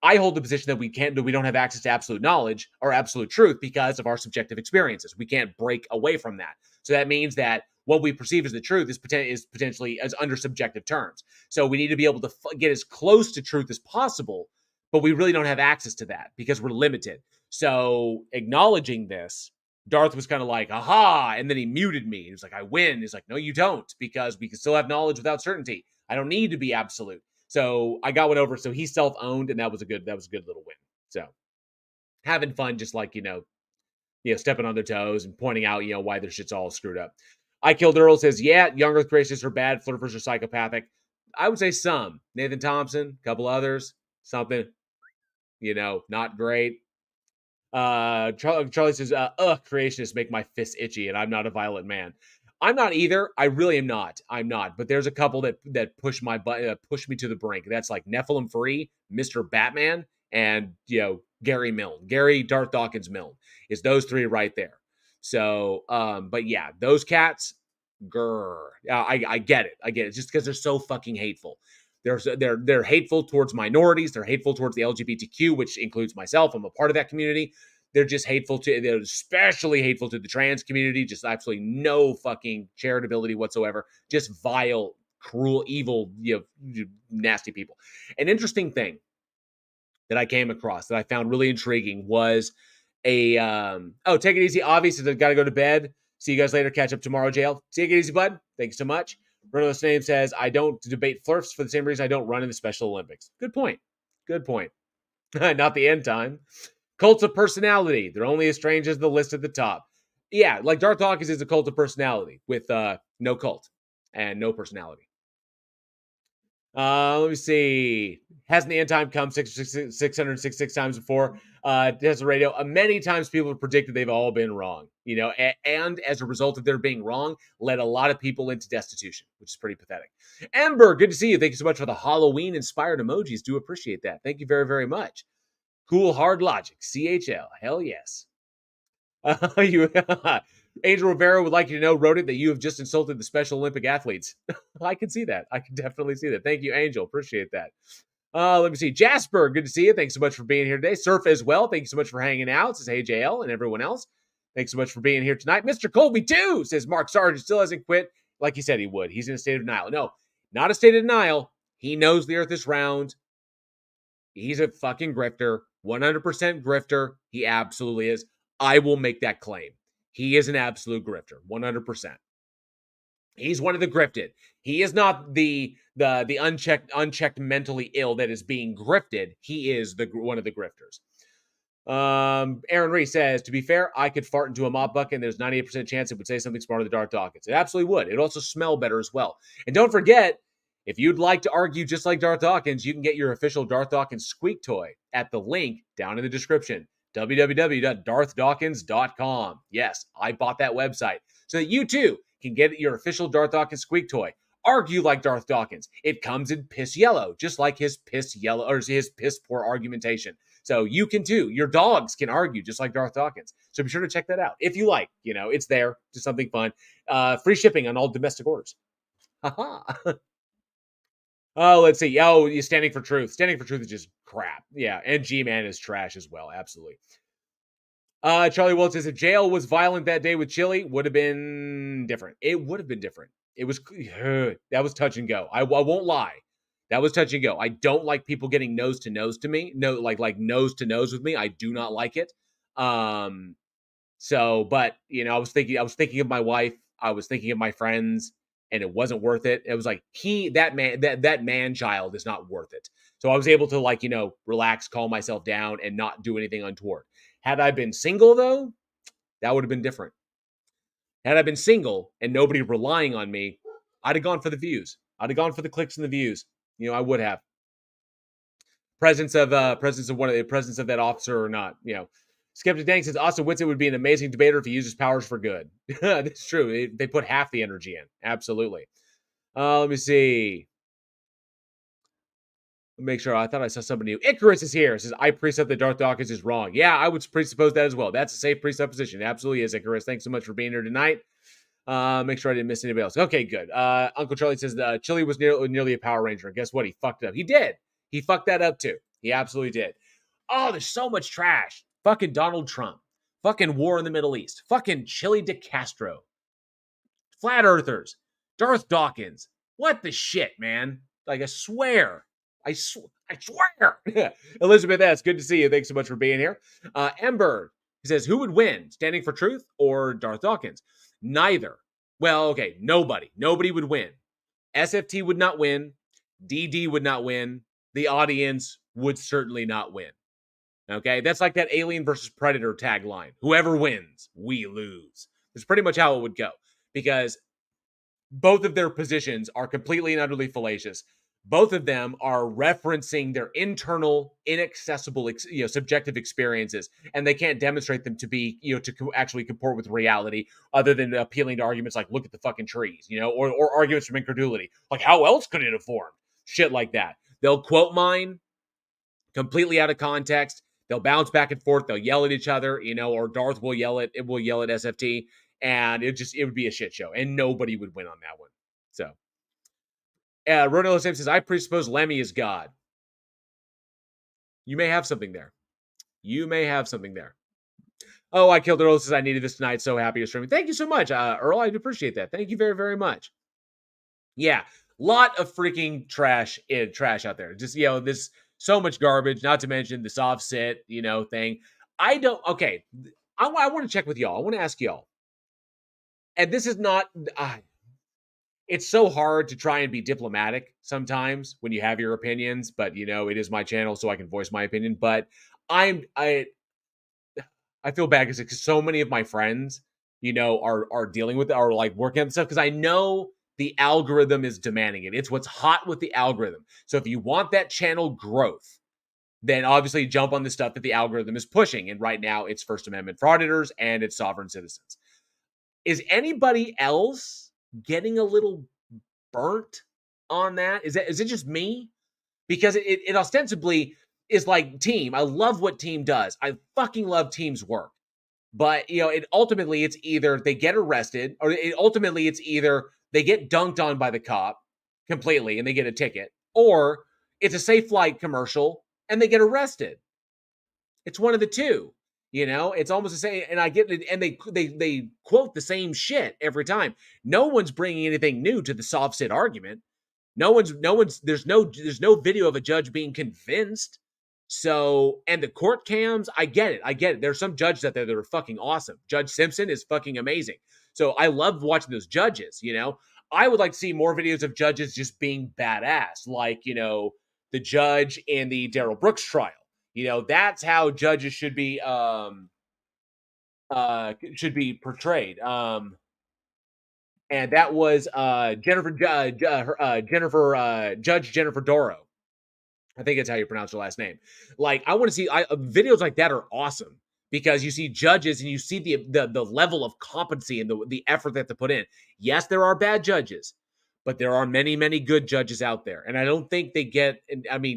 I hold the position that we don't have access to absolute knowledge or absolute truth because of our subjective experiences. We can't break away from that. So that means that what we perceive as the truth is potentially as under subjective terms. So we need to be able to get as close to truth as possible, but we really don't have access to that because we're limited. So acknowledging this, Darth was kind of like, aha, and then he muted me. He was like, I win. He's like, no, you don't, because we can still have knowledge without certainty. I don't need to be absolute. So I got one over. So he self-owned, and that was a good little win. So having fun, just like, stepping on their toes and pointing out, why their shit's all screwed up. I Killed Earl says, yeah, young Earth creationists are bad. Flirters are psychopathic. I would say some. Nathan Thompson, a couple others, something, not great. Charlie says, creationists make my fists itchy, and I'm not a violent man. I'm not either. I really am not. I'm not. But there's a couple that push my push me to the brink. That's like Nephilim Free, Mr. Batman, and Gary Milne. Gary Darth Dawkins Milne is those three right there. So, but yeah, those cats, Grr. I get it. I get it. Just because they're so fucking hateful. They're hateful towards minorities. They're hateful towards the LGBTQ, which includes myself. I'm a part of that community. They're just hateful to. They're especially hateful to the trans community. Just absolutely no fucking charitability whatsoever. Just vile, cruel, evil, nasty people. An interesting thing that I came across that I found really intriguing was take it easy. Obviously, I've got to go to bed. See you guys later. Catch up tomorrow, jail. See you, get easy, bud. Thank you so much. Reynolds' name says, I don't debate flirts for the same reason I don't run in the Special Olympics. Good point. Good point. Not the end time. Cults of personality. They're only as strange as the list at the top. Yeah, like Darth Dawkins is a cult of personality with no cult and no personality. Let me see. Hasn't the end time come 666 times before? Desert Radio. Many times people have predicted they've all been wrong, and as a result of their being wrong, led a lot of people into destitution, which is pretty pathetic. Ember, good to see you. Thank you so much for the Halloween inspired emojis. Do appreciate that. Thank you very, very much. Cool Hard Logic. CHL. Hell yes. Angel Rivera would like you to know, wrote it, that you have just insulted the Special Olympic athletes. I can see that. I can definitely see that. Thank you, Angel. Appreciate that. Let me see. Jasper, good to see you. Thanks so much for being here today. Surf as well. Thank you so much for hanging out. Says Hey JL and everyone else. Thanks so much for being here tonight. Mr. Colby, too, says Mark Sargent still hasn't quit like he said he would. He's in a state of denial. No, not a state of denial. He knows the earth is round. He's a fucking grifter. 100% grifter. He absolutely is. I will make that claim. He is an absolute grifter, 100%. He's one of the grifted. He is not the unchecked mentally ill that is being grifted. He is one of the grifters. Aaron Reese says, to be fair, I could fart into a mop bucket and there's 98% chance it would say something smarter than Darth Dawkins. It absolutely would. It'd also smell better as well. And don't forget, if you'd like to argue just like Darth Dawkins, you can get your official Darth Dawkins Squeak toy at the link down in the description. www.darthdawkins.com. Yes, I bought that website so that you too can get your official Darth Dawkins Squeak toy. Argue like Darth Dawkins. It comes in piss yellow, just like his piss yellow or his piss poor argumentation. So you can too. Your dogs can argue just like Darth Dawkins. So be sure to check that out if you like. It's there. Just something fun. Free shipping on all domestic orders. Haha. Oh, let's see. Oh, you're Standing for Truth. Standing for Truth is just crap. Yeah, and G-Man is trash as well. Absolutely. Charlie Waltz says, if jail was violent that day with Chili, would have been different. It would have been different. It was, that was touch and go. I won't lie. That was touch and go. I don't like people getting nose to nose to me. No, like nose to nose with me. I do not like it. But I was thinking of my wife. I was thinking of my friends. And it wasn't worth it. It was like that man child is not worth it. So I was able to relax, calm myself down, and not do anything untoward. Had I been single though, that would have been different. Had I been single and nobody relying on me, I'd have gone for the views. I'd have gone for the clicks and the views. I would have. Presence of that officer or not. Skeptic Dank says Austin Whitsitt would be an amazing debater if he uses powers for good. That's true. They put half the energy in. Absolutely. Let me see. Make sure. I thought I saw somebody new. Icarus is here. It says, I precept that Darth Dawkins is wrong. Yeah, I would presuppose that as well. That's a safe presupposition. It absolutely is, Icarus. Thanks so much for being here tonight. Make sure I didn't miss anybody else. Okay, good. Uncle Charlie says Chili was nearly a Power Ranger. And guess what? He fucked it up. He did. He fucked that up too. He absolutely did. Oh, there's so much trash. Fucking Donald Trump. Fucking war in the Middle East. Fucking Chili de Castro. Flat Earthers. Darth Dawkins. What the shit, man? I swear. I swear. Elizabeth S., good to see you. Thanks so much for being here. Ember, he says, who would win? Standing for Truth or Darth Dawkins? Neither. Well, okay, nobody. Nobody would win. SFT would not win. DD would not win. The audience would certainly not win. Okay, that's like that Alien versus Predator tagline. Whoever wins, we lose. That's pretty much how it would go. Because both of their positions are completely and utterly fallacious. Both of them are referencing their internal, inaccessible, subjective experiences, and they can't demonstrate them to be, to actually comport with reality, other than appealing to arguments like, look at the fucking trees, or arguments from incredulity. Like, how else could it have formed? Shit like that. They'll quote mine completely out of context. They'll bounce back and forth. They'll yell at each other, or Darth will yell at SFT. and it would be a shit show, and nobody would win on that one. So, Ronaldo Sam says, I presuppose Lemmy is God. You may have something there. You may have something there. Oh, I killed Earl says I needed this tonight. So happy you're streaming. Thank you so much, Earl. I appreciate that. Thank you very, very much. Yeah, lot of freaking trash out there. Just this so much garbage. Not to mention this offset thing. I don't. Okay, I want to check with y'all. I want to ask y'all, and this is not. It's so hard to try and be diplomatic sometimes when you have your opinions, but it is my channel, so I can voice my opinion. But I feel bad because so many of my friends, are dealing with it, are like working on stuff because I know the algorithm is demanding it. It's what's hot with the algorithm. So if you want that channel growth, then obviously jump on the stuff that the algorithm is pushing. And right now it's First Amendment frauditors and it's sovereign citizens. Is anybody else getting a little burnt on that? Is it just me? Because it ostensibly is like Team. I love what Team does. I fucking love Team's work. But ultimately it's either they get arrested, or ultimately it's either they get dunked on by the cop completely and they get a ticket, or it's a Safe Flight commercial and they get arrested. It's one of the two. It's almost the same. And I get it, and they quote the same shit every time. No one's bringing anything new to the soft sit argument. No one's. There's no video of a judge being convinced. So, and the court cams, I get it. There's some judges out there that are fucking awesome. Judge Simpson is fucking amazing. So I love watching those judges. I would like to see more videos of judges just being badass, like the judge in the Darrell Brooks trial. That's how judges should be portrayed. And that was Judge Jennifer Doro. I think that's how you pronounce her last name. Like, I want to see videos like that are awesome because you see judges and you see the level of competency and the effort that they put in. Yes, there are bad judges, but there are many, many good judges out there. And I don't think they get,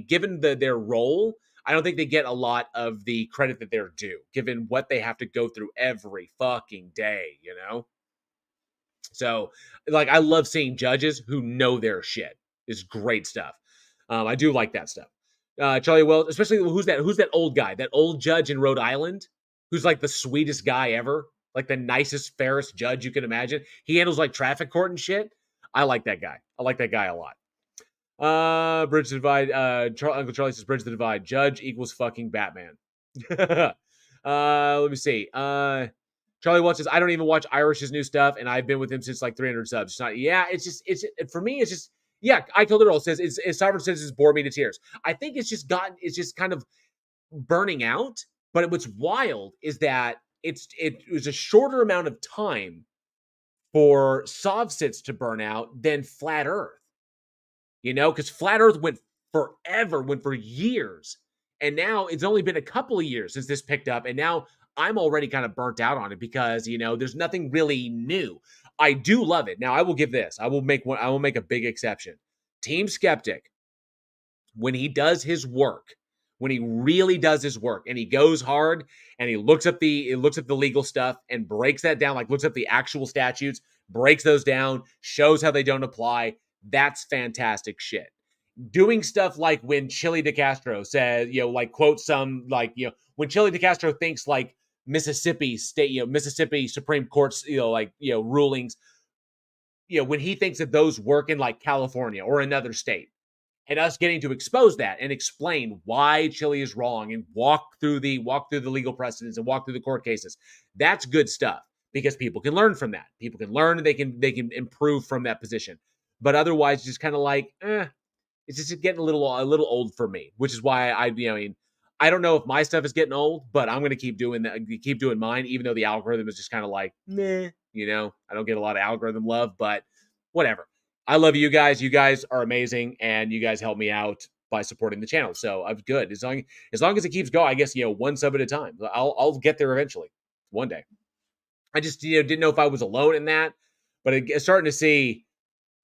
given their role, I don't think they get a lot of the credit that they're due, given what they have to go through every fucking day, So, like, I love seeing judges who know their shit. It's great stuff. I do like that stuff. Charlie Wells, especially who's that old guy, that old judge in Rhode Island, who's like the sweetest guy ever, like the nicest, fairest judge you can imagine. He handles like traffic court and shit. I like that guy. I like that guy a lot. Bridge the Divide. Uncle Charlie says Bridge the Divide. Judge equals fucking Batman. Let me see. Charlie Watts says, I don't even watch Irish's new stuff, and I've been with him since like 300 subs. It's not, it's for me, it's just, yeah, I Killed It All says, it's Sovereign Citizens bore me to tears. I think it's just kind of burning out, but what's wild is that it was a shorter amount of time for Sovsits to burn out than Flat Earth. Because Flat Earth went for years. And now it's only been a couple of years since this picked up. And now I'm already kind of burnt out on it because, there's nothing really new. I do love it. Now I will give this. I will make a big exception. Team Skeptic, when he does his work, when he really does his work and he goes hard and he looks up the legal stuff and breaks that down, like looks up the actual statutes, breaks those down, shows how they don't apply. That's fantastic shit. Doing stuff like when Chili DeCastro says, quotes some, when Chili DeCastro thinks like Mississippi state, Mississippi Supreme Court's, rulings, when he thinks that those work in like California or another state, and us getting to expose that and explain why Chili is wrong and walk through the legal precedents and walk through the court cases. That's good stuff because people can learn from that. People can learn and they can improve from that position. But otherwise, just kind of like, it's just getting a little old for me, which is why I don't know if my stuff is getting old, but I'm going to keep doing mine, even though the algorithm is just kind of like, meh, I don't get a lot of algorithm love, but whatever. I love you guys. You guys are amazing, and you guys help me out by supporting the channel. So I'm good. As long as it keeps going, I guess, one sub at a time. I'll get there eventually, one day. I just, didn't know if I was alone in that, but it's starting to see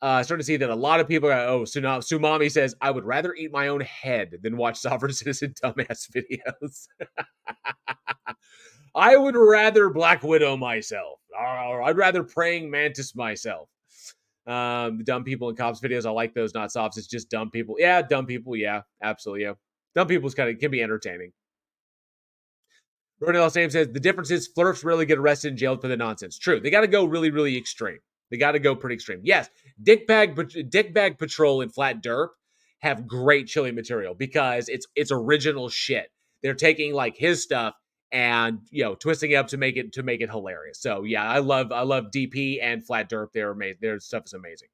that a lot of people are, Sumami says, I would rather eat my own head than watch Sovereign Citizen dumbass videos. I would rather Black Widow myself. I'd rather praying mantis myself. The dumb people in cops videos, I like those, not softs. It's just dumb people. Yeah, dumb people. Yeah, absolutely. Yeah, dumb people's can be entertaining. Ronald Sam says the difference is flirts really get arrested and jailed for the nonsense. True, they got to go really, really extreme. They got to go pretty extreme. Yes, Dickbag Patrol and Flat Derp have great chili material because it's original shit. They're taking like his stuff and twisting it up to make it hilarious. So yeah, I love DP and Flat Derp. They're amazing. Their stuff is amazing.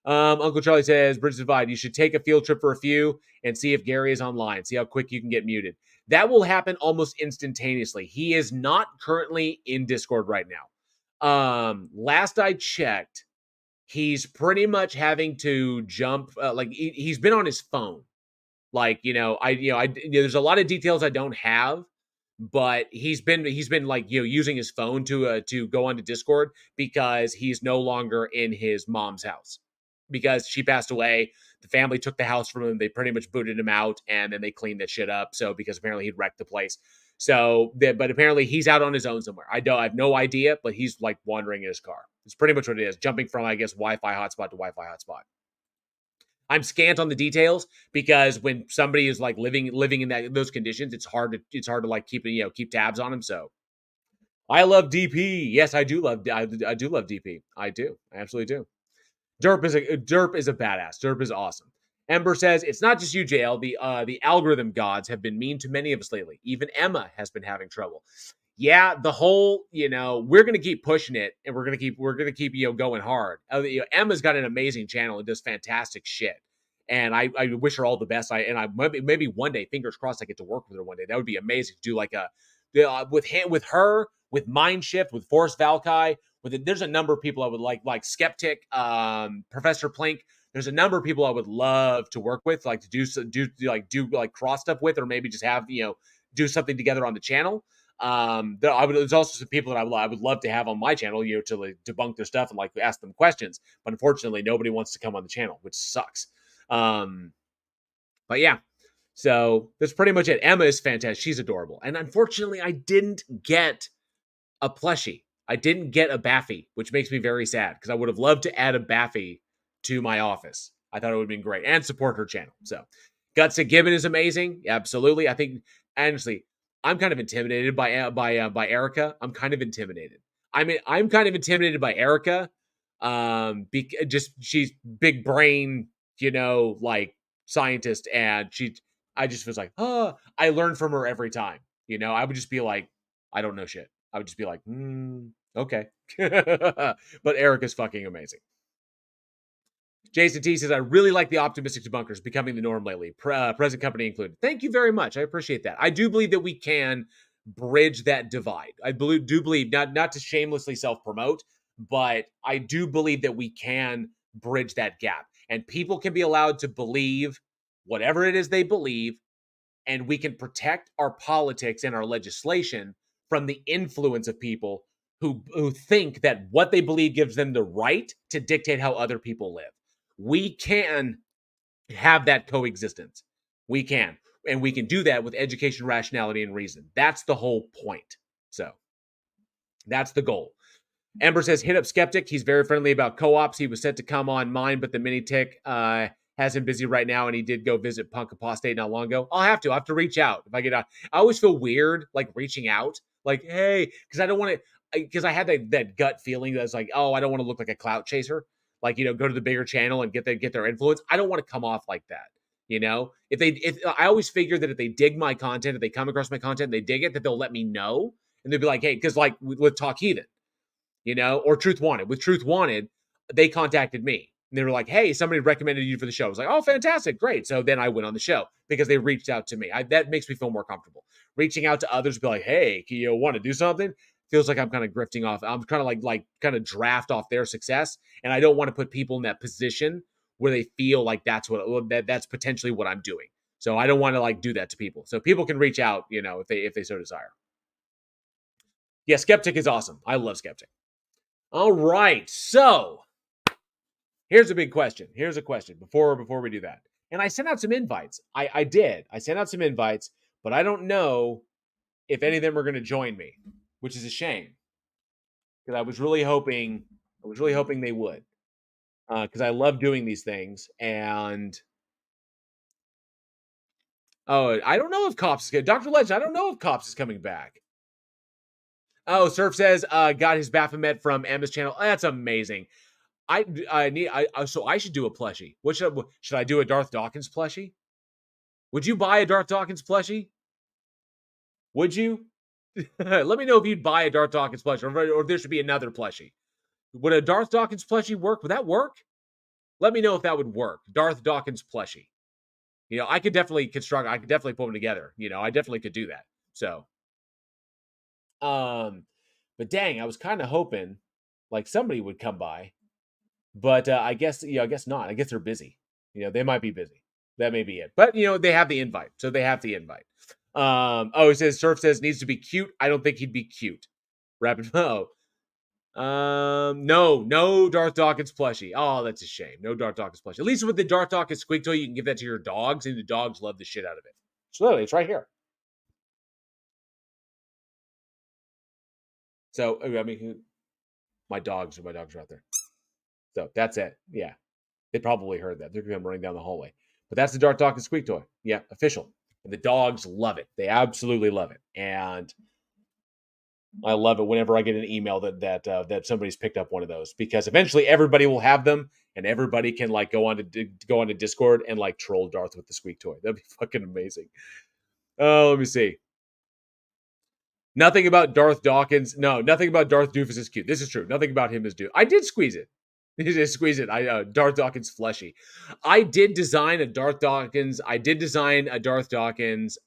Uncle Charlie says, Bridges Divide, you should take a field trip for a few and see if Gary is online. See how quick you can get muted. That will happen almost instantaneously. He is not currently in Discord right now. Last I checked, he's pretty much having to jump. He's been on his phone. There's a lot of details I don't have, but he's been using his phone to go onto Discord because he's no longer in his mom's house because she passed away. The family took the house from him. They pretty much booted him out, and then they cleaned that shit up. So because apparently he'd wrecked the place. So, but apparently he's out on his own somewhere. I have no idea, but he's like wandering in his car. It's pretty much what it is, jumping from I guess Wi-Fi hotspot to Wi-Fi hotspot. I'm scant on the details because when somebody is like living in those conditions, it's hard to like keep tabs on them. So I love DP. Yes, I do love DP. I do. I absolutely do. Derp is a badass. Derp is awesome. Ember says it's not just you, JL. The algorithm gods have been mean to many of us lately. Even Emma has been having trouble. Yeah, the whole we're gonna keep pushing it, and we're gonna keep going hard. Emma's got an amazing channel and does fantastic shit, and I wish her all the best. Maybe one day, fingers crossed, I get to work with her one day. That would be amazing to do like a with her, with Mindshift, with Force Valkai. There's a number of people I would like Skeptic, Professor Plink. There's a number of people I would love to work with, like to do cross stuff with, or maybe just have do something together on the channel. There's also some people that I would love to have on my channel, to like debunk their stuff and like ask them questions. But unfortunately, nobody wants to come on the channel, which sucks. But yeah, so that's pretty much it. Emma is fantastic. She's adorable. And unfortunately, I didn't get a plushie. I didn't get a Baffy, which makes me very sad because I would have loved to add a Baffy to my office. I thought it would have been great and support her channel. So Guts of Gibbon is amazing. Absolutely. I think, honestly, I'm kind of intimidated by Erica. I'm kind of intimidated. I'm kind of intimidated by Erica. Just she's big brain, like scientist, and I just was like, I learn from her every time. I would just be like, I don't know shit. I would just be like, okay. But Erica's fucking amazing. Jason T says, I really like the optimistic debunkers becoming the norm lately, present company included. Thank you very much. I appreciate that. I do believe that we can bridge that divide. I do believe, not to shamelessly self-promote, but I do believe that we can bridge that gap. And people can be allowed to believe whatever it is they believe, and we can protect our politics and our legislation from the influence of people who think that what they believe gives them the right to dictate how other people live. We can have that coexistence. We can. And we can do that with education, rationality, and reason. That's the whole point. So that's the goal. Ember says, hit up Skeptic. He's very friendly about co-ops. He was set to come on mine, but the mini tick has him busy right now, and he did go visit Punk Apostate not long ago. I have to reach out if I get out. I always feel weird like reaching out, like, hey, because I don't want to, because I had that gut feeling that's like, oh, I don't want to look like a clout chaser. Like, go to the bigger channel and get their influence. I don't want to come off like that. If I always figure that if they dig my content, if they come across my content, they dig it, that they'll let me know, and they'll be like, hey, because like with Talk Heathen, or Truth Wanted. With Truth Wanted, they contacted me. And they were like, hey, somebody recommended you for the show. I was like, oh, fantastic, great. So then I went on the show because they reached out to me. That makes me feel more comfortable. Reaching out to others, be like, hey, you want to do something? Feels like I'm kind of grifting off. I'm kind of like draft off their success. And I don't want to put people in that position where they feel like that's potentially what I'm doing. So I don't want to like do that to people. So people can reach out, if they so desire. Yeah, Skeptic is awesome. I love Skeptic. All right, so here's a big question. Here's a question before we do that. And I sent out some invites. I did. I sent out some invites, but I don't know if any of them are going to join me, which is a shame. because I was really hoping they would, because I love doing these things. And oh, I don't know if Cops is Dr. Legend. I don't know if Cops is coming back. Oh, Surf says got his Baphomet from Emma's channel. That's amazing. So I should do a plushie. What should I do? A Darth Dawkins plushie? Would you buy a Darth Dawkins plushie? Would you? Let me know if you'd buy a Darth Dawkins plushie, or there should be another plushie. Would a Darth Dawkins plushie work? Would that work? Let me know if that would work. Darth Dawkins plushie. I could definitely construct. I could definitely put them together. I definitely could do that. So, but dang, I was kind of hoping like somebody would come by, but I guess not. I guess they're busy. They might be busy. That may be it. But they have the invite, so they have the invite. Oh, it says Surf says needs to be cute. I don't think he'd be cute. Rapid. No Darth Dawkins plushie. Oh, that's a shame. No Darth Dawkins plushie. At least with the Darth Dawkins Squeak toy, you can give that to your dogs, and the dogs love the shit out of it. So literally, it's right here. So I mean, my dogs are out there. So that's it. Yeah, they probably heard that. They're gonna come running down the hallway. But that's the Darth Dawkins Squeak toy. Yeah, official. And the dogs love it. They absolutely love it. And I love it whenever I get an email that somebody's picked up one of those, because eventually everybody will have them, and everybody can like go on to Discord and like troll Darth with the Squeak toy. That'd be fucking amazing. Oh, let me see. Nothing about Darth Dawkins. No, nothing about Darth Doofus is cute. This is true. Nothing about him is cute. I did squeeze it. He did squeeze it. Darth Dawkins fleshy. I did design a Darth Dawkins.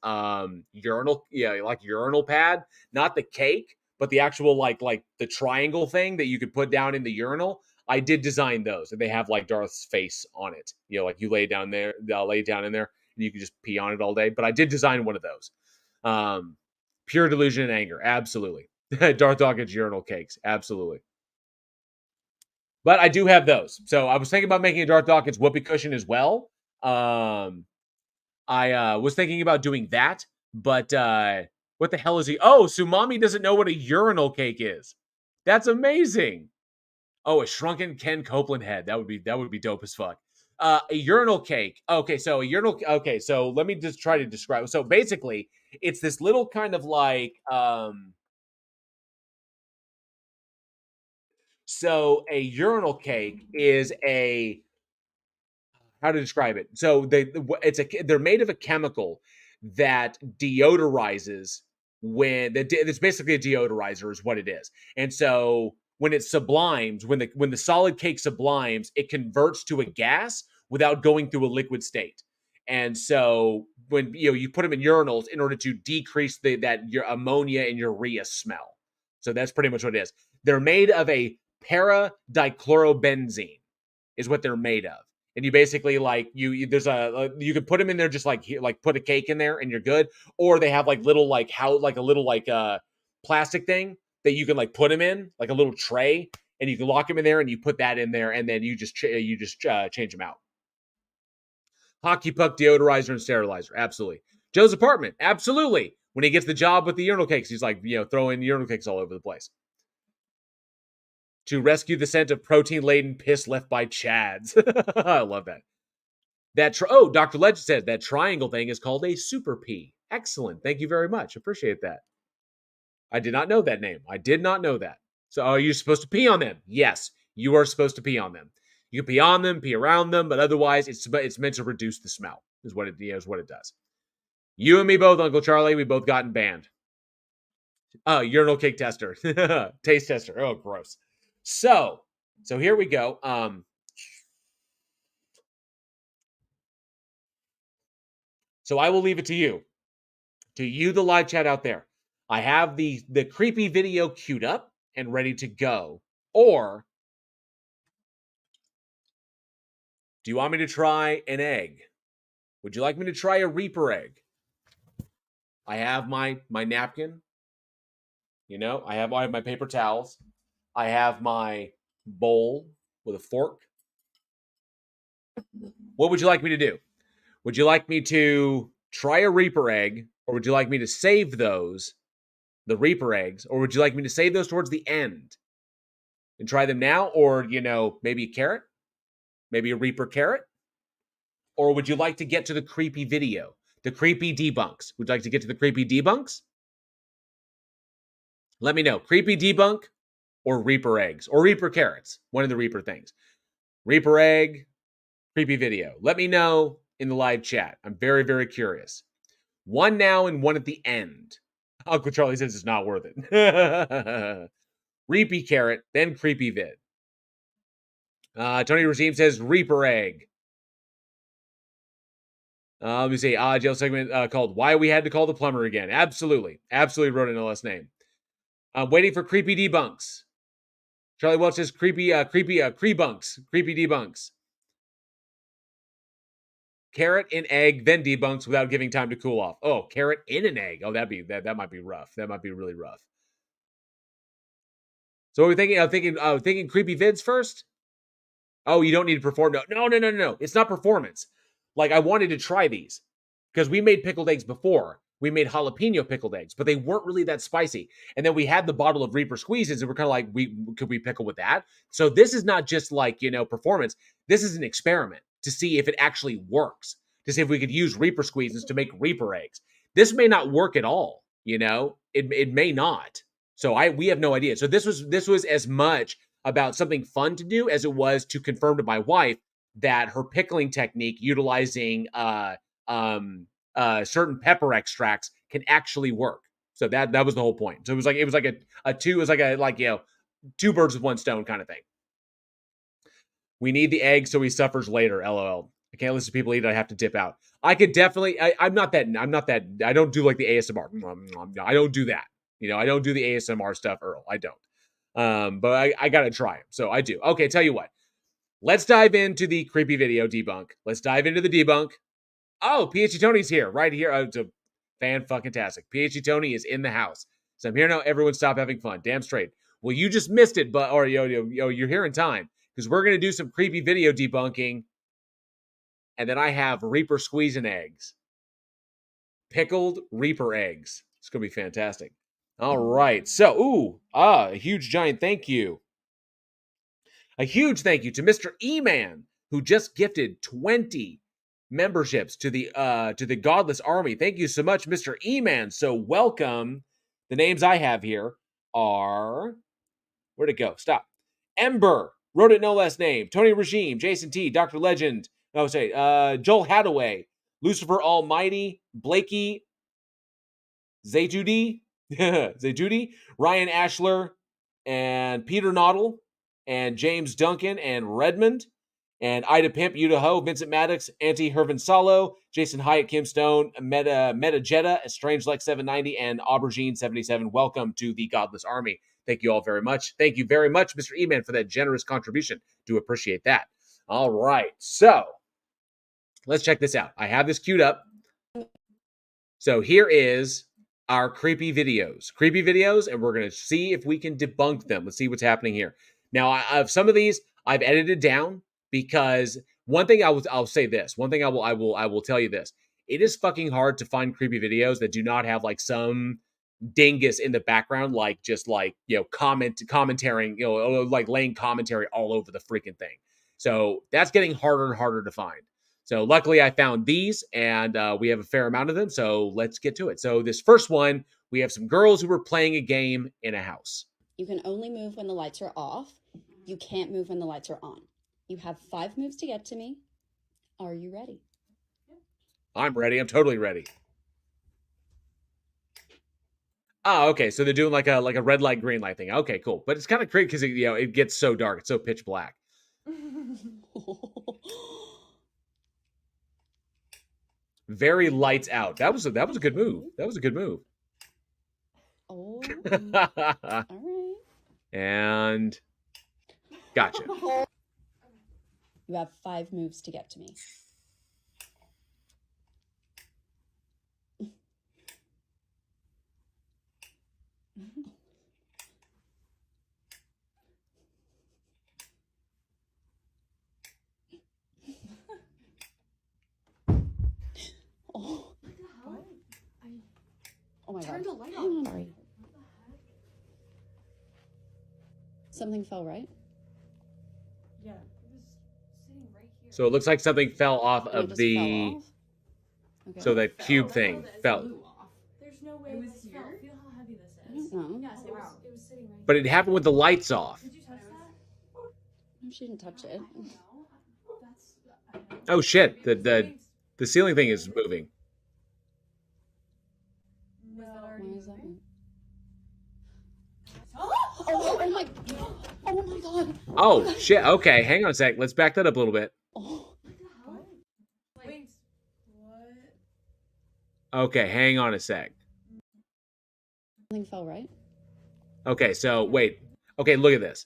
Urinal, like urinal pad, not the cake, but the actual like the triangle thing that you could put down in the urinal. I did design those, and they have like Darth's face on it. Like you lay down there, lay down in there, and you can just pee on it all day. But I did design one of those. Pure delusion and anger, absolutely. Darth Dawkins urinal cakes, absolutely. But I do have those. So I was thinking about making a Darth Dawkins whoopee cushion as well. I was thinking about doing that, but what the hell is he? Oh, Sumami doesn't know what a urinal cake is. That's amazing. Oh, a shrunken Ken Copeland head. That would be dope as fuck. A urinal cake. Okay, so a urinal. Okay, so let me just try to describe. So basically, it's this little kind of like. So a urinal cake is how to describe it. So they're made of a chemical that deodorizes it's basically a deodorizer is what it is. And so when it sublimes, when the solid cake sublimes, it converts to a gas without going through a liquid state. And so when you put them in urinals in order to decrease your ammonia and urea smell. So that's pretty much what it is. They're made of a para-dichlorobenzene is what they're made of. And you basically like you could put them in there just like put a cake in there and you're good. Or they have like little like a little like plastic thing that you can like put them in, like a little tray, and you can lock them in there and you put that in there and then you just change them out. Hockey puck deodorizer and sterilizer, absolutely. Joe's apartment, absolutely. When he gets the job with the urinal cakes, he's like throwing urinal cakes all over the place. To rescue the scent of protein-laden piss left by Chads. I love that. Dr. Legend said that triangle thing is called a super pea. Excellent. Thank you very much. Appreciate that. I did not know that name. I did not know that. So are you supposed to pee on them? Yes, you are supposed to pee on them. You can pee on them, pee around them, but otherwise it's meant to reduce the smell, is what it does. You and me both, Uncle Charlie, we both gotten banned. Urinal cake tester. Taste tester. Oh, gross. So here we go. So I will leave it to you, the live chat out there. I have the creepy video queued up and ready to go. Or do you want me to try an egg? Would you like me to try a Reaper egg? I have my napkin. I have my paper towels. I have my bowl with a fork. What would you like me to do? Would you like me to try a Reaper egg, or would you like me to save the Reaper eggs, or would you like me to save those towards the end? and try them now? Or, maybe a carrot? Maybe a Reaper carrot? Or would you like to get to the creepy video? The creepy debunks. Would you like to get to the creepy debunks? Let me know. Creepy debunk or Reaper eggs or Reaper carrots. One of the Reaper things. Reaper egg, creepy video. Let me know in the live chat. I'm very, very curious. One now and one at the end. Uncle Charlie says it's not worth it. Reapy carrot, then creepy vid. Tony Regime says Reaper egg. Let me see. Jail segment called Why We Had to Call the Plumber Again. Absolutely. Absolutely wrote in a last name. Waiting for creepy debunks. Charlie Welch says creepy debunks. Carrot in egg, then debunks without giving time to cool off. Oh, carrot in an egg. Oh, that might be rough. That might be really rough. So what are we thinking? Thinking creepy vids first? Oh, you don't need to perform. No. It's not performance. Like, I wanted to try these because we made pickled eggs before. We made jalapeno pickled eggs, but they weren't really that spicy. And then we had the bottle of Reaper squeezes, and we're kind of like, could we pickle with that? So this is not just like, performance. This is an experiment to see if it actually works, to see if we could use Reaper squeezes to make Reaper eggs. This may not work at all, it may not. So we have no idea. So this was as much about something fun to do as it was to confirm to my wife that her pickling technique utilizing certain pepper extracts can actually work. So that was the whole point. So it was like two birds with one stone kind of thing. We need the egg so he suffers later. LOL. I can't listen to people eat it. I have to dip out. I could definitely. I'm not that. I don't do like the ASMR. I don't do that. I don't do the ASMR stuff, Earl. I don't. But I gotta try them. So I do. Okay, tell you what. Let's dive into the creepy video debunk. Let's dive into the debunk. Oh, PhD Tony's here, right here. It's a fan-fucking-tastic. PhD Tony is in the house. So I'm here now. Everyone stop having fun. Damn straight. Well, you just missed it, but you're here in time because we're gonna do some creepy video debunking, and then I have Reaper squeezing eggs, pickled Reaper eggs. It's gonna be fantastic. All right. So, a huge giant thank you. A huge thank you to Mr. E-Man, who just gifted 20 memberships to the Godless Army. Thank you so much, Mr. E-Man. So welcome. The names I have here are, where'd it go? Stop. Ember, wrote it no less name. Tony Regime, Jason T, Dr. Legend. No, say Joel Hadaway, Lucifer Almighty, Blakey, Zaytudi, Ryan Ashler, and Peter Noddle, and James Duncan, and Redmond, and Ida Pimp, Yuda Ho, Vincent Maddox, Auntie Hervin Salo, Jason Hyatt, Kim Stone, Meta Jetta, Strange Lex 790, and Aubergine 77. Welcome to the Godless Army. Thank you all very much. Thank you very much, Mr. E-Man, for that generous contribution. Do appreciate that. All right, so let's check this out. I have this queued up. So here is our creepy videos, and we're going to see if we can debunk them. Let's see what's happening here. Now, I some of these I've edited down because one thing I'll say this. One thing I will tell you this. It is fucking hard to find creepy videos that do not have like some dingus in the background, like just like, commentating, like laying commentary all over the freaking thing. So that's getting harder and harder to find. So luckily I found these, and we have a fair amount of them. So let's get to it. So this first one, we have some girls who were playing a game in a house.
You can only move when the lights are off. You can't move when the lights are on. You have 5 moves to get to me. Are you ready?
I'm ready. I'm totally ready. Oh, okay. So they're doing like a red light, green light thing. Okay, cool. But it's kind of crazy because it gets so dark. It's so pitch black. Very lights out. That was a good move. That was a good move.
Oh. All right.
And gotcha.
You have 5 moves to get to me. Oh. What? Oh my God. Turn the light on. Sorry. Something fell, right?
Yeah, it was sitting right here.
So it looks like something fell off
And it
of
just
the...
fell off? Okay.
So that cube thing fell.
There's no way
It was
this
here?
fell. Feel how heavy this
I
is.
don't know.
Yes,
Oh, wow.
it was sitting right
But
here.
it happened with the lights off.
Did you touch that?
No, she didn't touch it.
I don't know. That's... I don't know.
Oh shit,
Maybe it was
the the ceiling thing is moving.
Was that
Why
already
is that?
moving?
Oh my! Oh my god!
Oh shit, okay, hang on a sec. Let's back that up a little bit.
Oh,
What? Wait. What?
Okay, hang on a sec.
something fell, right?
Okay, so wait. Okay, look at this.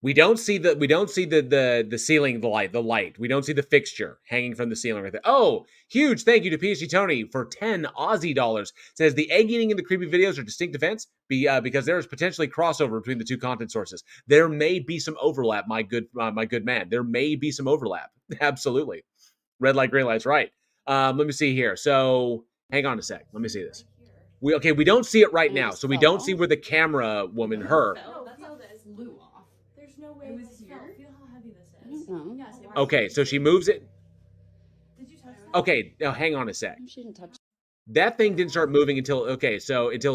We don't see the ceiling, the light. We don't see the fixture hanging from the ceiling right there. Oh, huge thank you to PSG Tony for 10 Aussie dollars. Says the egg eating and the creepy videos are distinct events because there is potentially crossover between the two content sources. There may be some overlap, my good man. There may be some overlap. Absolutely. Red light, green light's right. Let me see here. So hang on a sec. Let me see this. We don't see it right
And it
now,
just
so we
fell
don't see
off?
where the camera woman, her.
No,
That's
feel
how
this.
flew off.
There's no way
It was
this
here?
fell. Feel how heavy this
I
is.
don't know.
Yes, it was.
Okay, so she moves it.
Did you touch that?
Okay, now hang on a sec.
No, she didn't touch it.
That thing didn't start moving until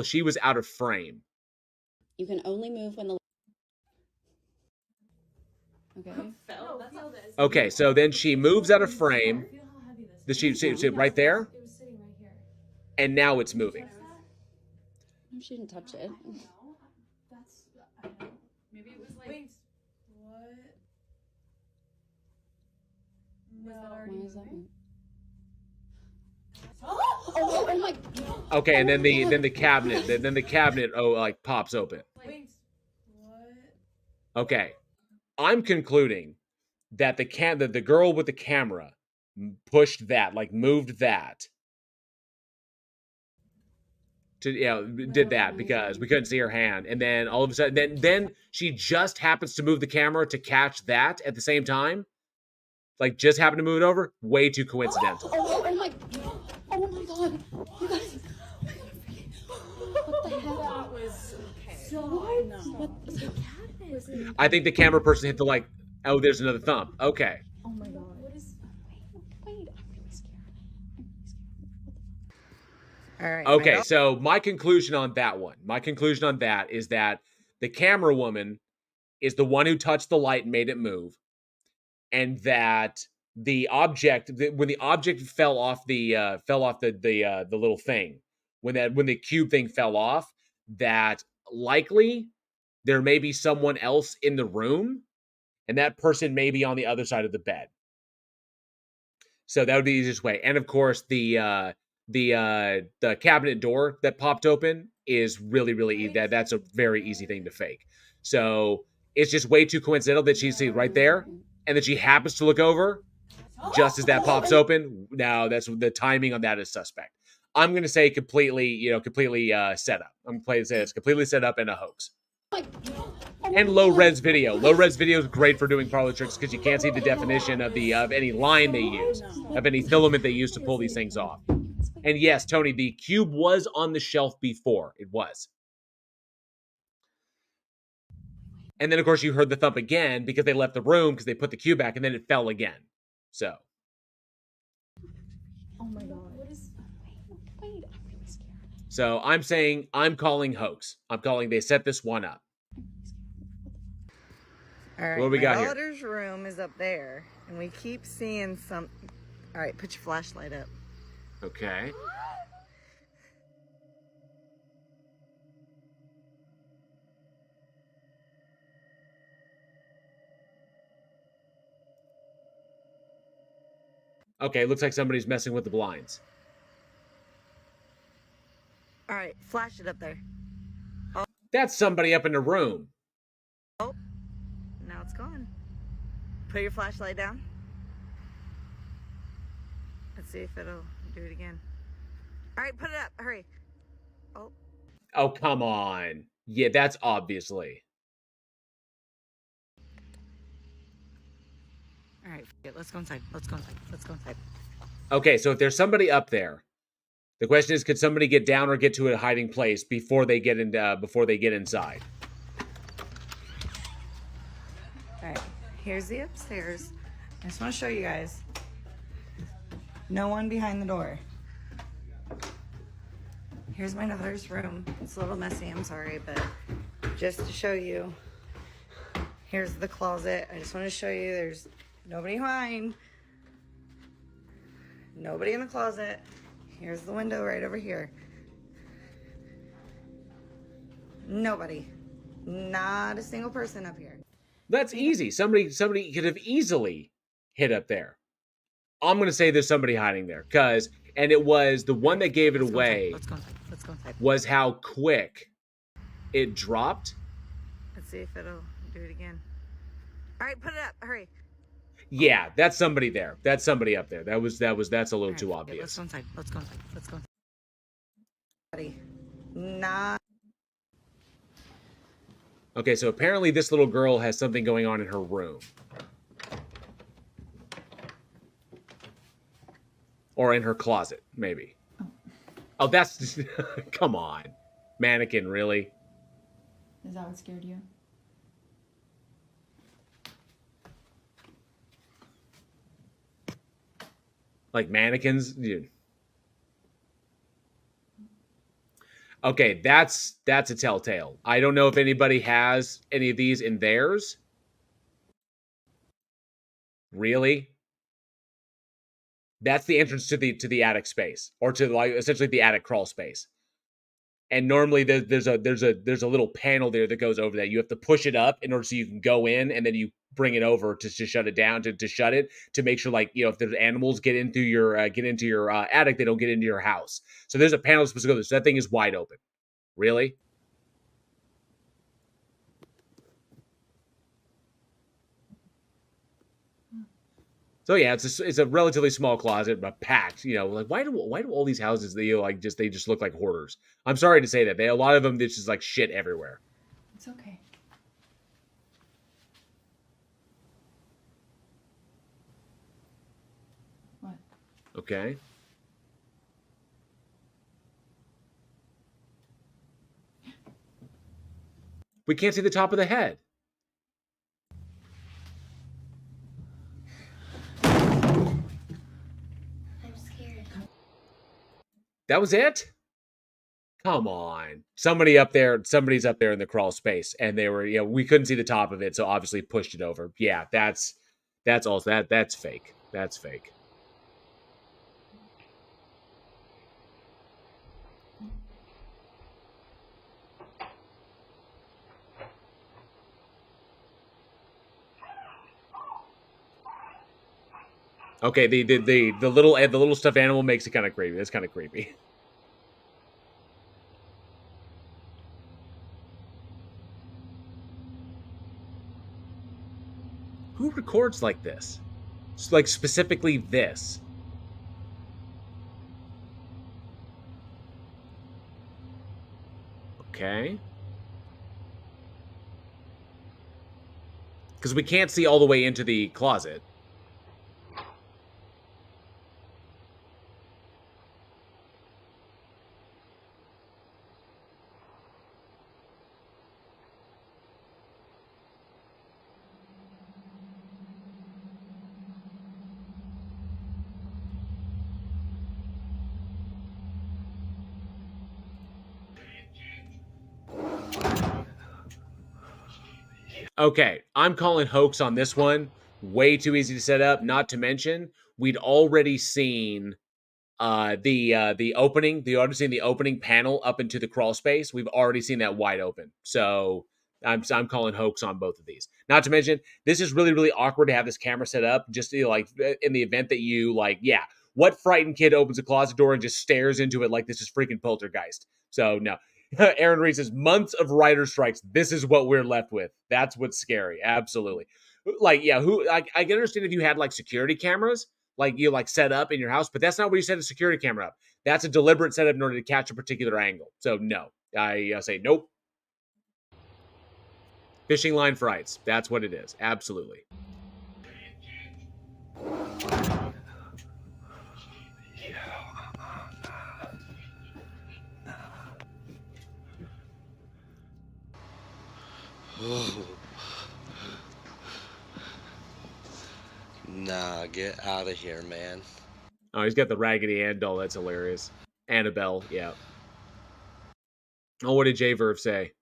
she was out of frame.
You can only move when the. Okay.
No, feel this.
Okay, so then she moves out of frame.
Feel how heavy this
Does
is.
she right there?
It was sitting right here.
And now it's moving.
Touch that?
No, she didn't touch it.
I don't know. That's... I don't know.
Maybe it was like.
Wait. What? Was that
Why
already
is that?
moving?
Oh my!
Okay, and then the cabinet like pops open.
Wait. What?
Okay. I'm concluding that the girl with the camera pushed that, like moved that. Did that because we couldn't see her hand, and then all of a sudden, then she just happens to move the camera to catch that at the same time, like just happened to move it over. Way too coincidental.
Oh my! Oh my god! You guys! What the hell?
That was okay.
So
What?
no.
What?
The cabinet.
I think the camera person hit the like. Oh, there's another thumb. Okay.
Oh my god. What is...
Wait! I'm really scared. I'm really scared.
All right.
Okay, so my conclusion on that is that the camera woman is the one who touched the light and made it move, and that the object, when the object fell off the little thing, when the cube thing fell off, that likely there may be someone else in the room, and that person may be on the other side of the bed. So that would be the easiest way. And of course, the cabinet door that popped open is really easy. That's a very easy thing to fake. So it's just way too coincidental that she's right there, and that she happens to look over just as that pops open. Now that's the timing on that is suspect. I'm going to say completely set up. I'm going to say it's completely set up and a hoax. And low res video. Low res video is great for doing parlor tricks because you can't see the definition of any line they use, of any filament they use to pull these things off. And yes, Tony, the cube was on the shelf before. It was. And then, of course, you heard the thump again because they left the room because they put the cube back, and then it fell again. So.
Oh my god. What is...
Wait! I'm really scared.
So I'm calling hoax. I'm calling they set this one up.
All right.
What do we got
my
here?
daughter's room is up there, and we keep seeing some. All right, put your flashlight up.
Okay. Okay, looks like somebody's messing with the blinds.
All right, flash it up there.
That's somebody up in the room.
Oh, now it's gone. Put your flashlight down. Let's see if it'll do it again. All right, put it up. Hurry. Oh.
Oh, come on. Yeah, that's obviously.
All right, let's go inside. Let's go inside. Let's go inside.
Okay, so if there's somebody up there, the question is, could somebody get down or get to a hiding place before they get inside?
Alright, here's the upstairs. I just want to show you guys. No one behind the door. Here's my daughter's room. It's a little messy, I'm sorry, but just to show you. Here's the closet. I just want to show you there's nobody behind. Nobody in the closet. Here's the window right over here. Nobody. Not a single person up here.
That's easy. Somebody could have easily hid up there. I'm going to say there's somebody hiding there. And it was the one that gave it away.
Let's go inside. Let's go inside.
Was how quick it dropped.
Let's see if it'll do it again. All right, put it up. Hurry.
Yeah, that's somebody there. That's somebody up there. That's a little
Right,
too
let's
obvious.
go inside. Let's go inside. Let's go inside. Not.
Okay, so apparently this little girl has something going on in her room. Or in her closet, maybe. Oh, that's... Come on. Mannequin, really?
Is that what scared you?
Like mannequins? Dude. Okay, that's a telltale. I don't know if anybody has any of these in theirs. Really? That's the entrance to the attic space, or to like essentially the attic crawl space. And normally there's a little panel there that goes over that. You have to push it up in order so you can go in, and then you bring it over to shut it down, to shut it, to make sure, like, you know, if there's animals get into your attic, they don't get into your house. So there's a panel that's supposed to go there. So that thing is wide open. Really? So yeah, it's a relatively small closet, but packed. You know, like why do all these houses they just look like hoarders? I'm sorry to say that a lot of them there's just like shit everywhere.
It's okay. What?
Okay. We can't see the top of the head.
I'm scared.
That was it? Come on. Somebody's up there in the crawl space, and they were, we couldn't see the top of it, so obviously pushed it over. Yeah, that's also that's fake. That's fake. Okay, the little stuffed animal makes it kind of creepy. That's kind of creepy. Who records like this? It's like specifically this. Okay. Because we can't see all the way into the closet. Okay, I'm calling hoax on this one. Way too easy to set up. Not to mention, we'd already seen the opening. The already seen the opening panel up into the crawl space. We've already seen that wide open. So I'm calling hoax on both of these. Not to mention, this is really, really awkward to have this camera set up. Just to, like, in the event that you what frightened kid opens a closet door and just stares into it like this is freaking Poltergeist? So no. Aaron Reed says, months of writer strikes. This is what we're left with. That's what's scary. Absolutely. Like, yeah, I can understand if you had like security cameras, like you like set up in your house, but that's not where you set a security camera up. That's a deliberate setup in order to catch a particular angle. So no, I say nope. Fishing line frights. That's what it is. Absolutely.
Nah, get out of here, man.
Oh, he's got the Raggedy Ann doll. That's hilarious. Annabelle, yeah. Oh, what did J Verve say?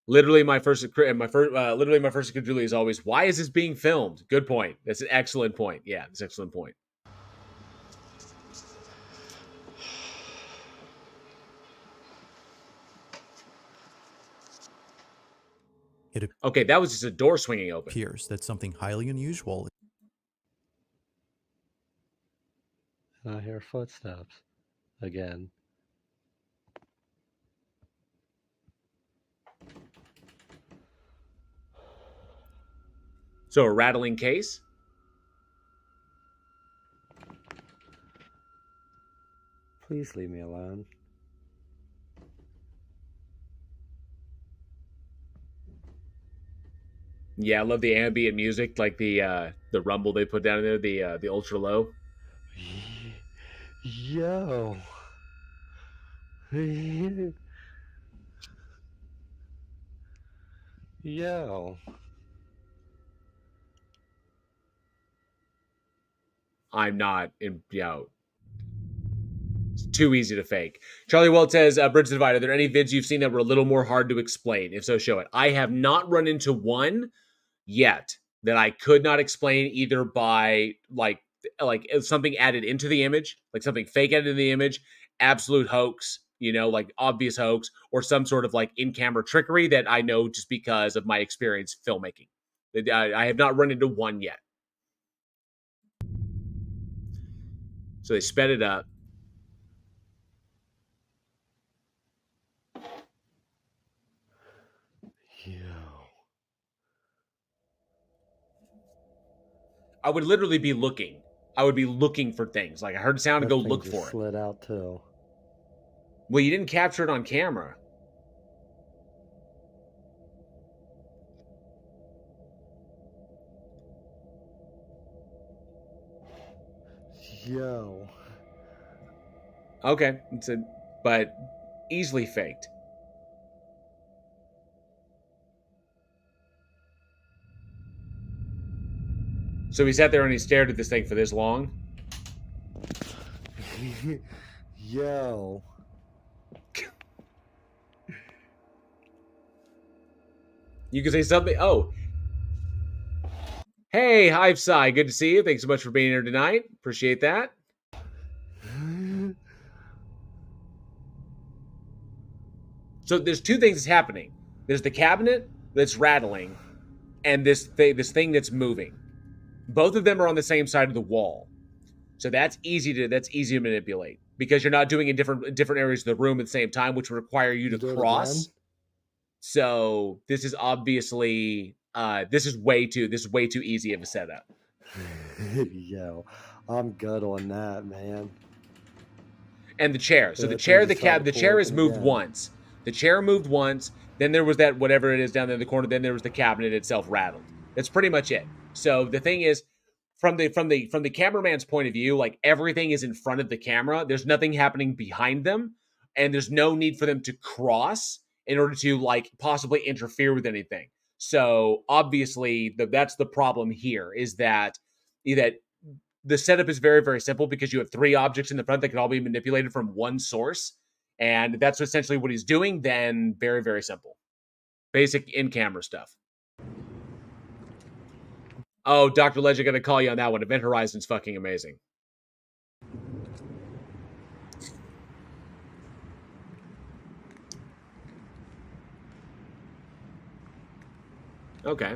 Literally, my first incredulity is always, why is this being filmed? Good point. That's an excellent point. Yeah, that's an excellent point. Okay, that was just a door swinging open.
Appears that something highly unusual.
I hear footsteps again.
So a rattling case?
Please leave me alone.
Yeah, I love the ambient music, like the rumble they put down in there, the ultra low.
Yo. Yo.
I'm not in, it's too easy to fake. Charlie Weld says, Bridge the Divide, are there any vids you've seen that were a little more hard to explain? If so, show it. I have not run into one yet that I could not explain either by like something added into the image, like something fake added in the image, absolute hoax, like obvious hoax, or some sort of like in-camera trickery that I know just because of my experience filmmaking. I have not run into one yet. So they sped it up.
Yo.
I would literally be looking. I would be looking for things. Like I heard a sound and go look for it.
Slid out too.
Well, you didn't capture it on camera.
Yo.
Okay, but easily faked. So he sat there and he stared at this thing for this long.
Yo.
You can say something. Oh. Hey, Hive Psy. Good to see you. Thanks so much for being here tonight. Appreciate that. So there's two things that's happening. There's the cabinet that's rattling, and this thing that's moving. Both of them are on the same side of the wall. So that's easy to manipulate because you're not doing it in different areas of the room at the same time, which would require you to cross. So this is obviously this is way too easy of a setup.
Yo, I'm good on that, man.
And the chair. So the chair is moved once. The chair moved once. Then there was that whatever it is down there in the corner. Then there was the cabinet itself rattled. That's pretty much it. So the thing is, from the cameraman's point of view, like everything is in front of the camera. There's nothing happening behind them, and there's no need for them to cross in order to like possibly interfere with anything. So obviously, that's the problem here is that the setup is very, very simple because you have three objects in the front that can all be manipulated from one source. And that's essentially what he's doing. Then very, very simple. Basic in-camera stuff. Oh, Dr. Legend going to call you on that one. Event Horizon's fucking amazing. Okay.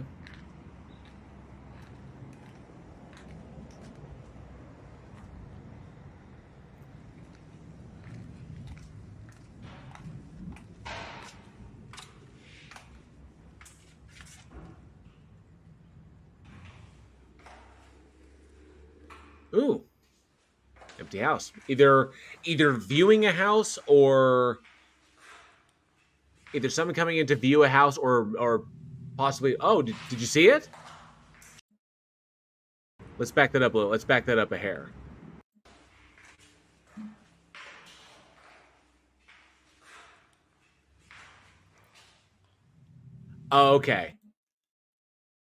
Ooh. Empty house. Either viewing a house or either someone coming in to view a house or possibly did you see it? Let's back that up a little. Let's back that up a hair. Oh, okay.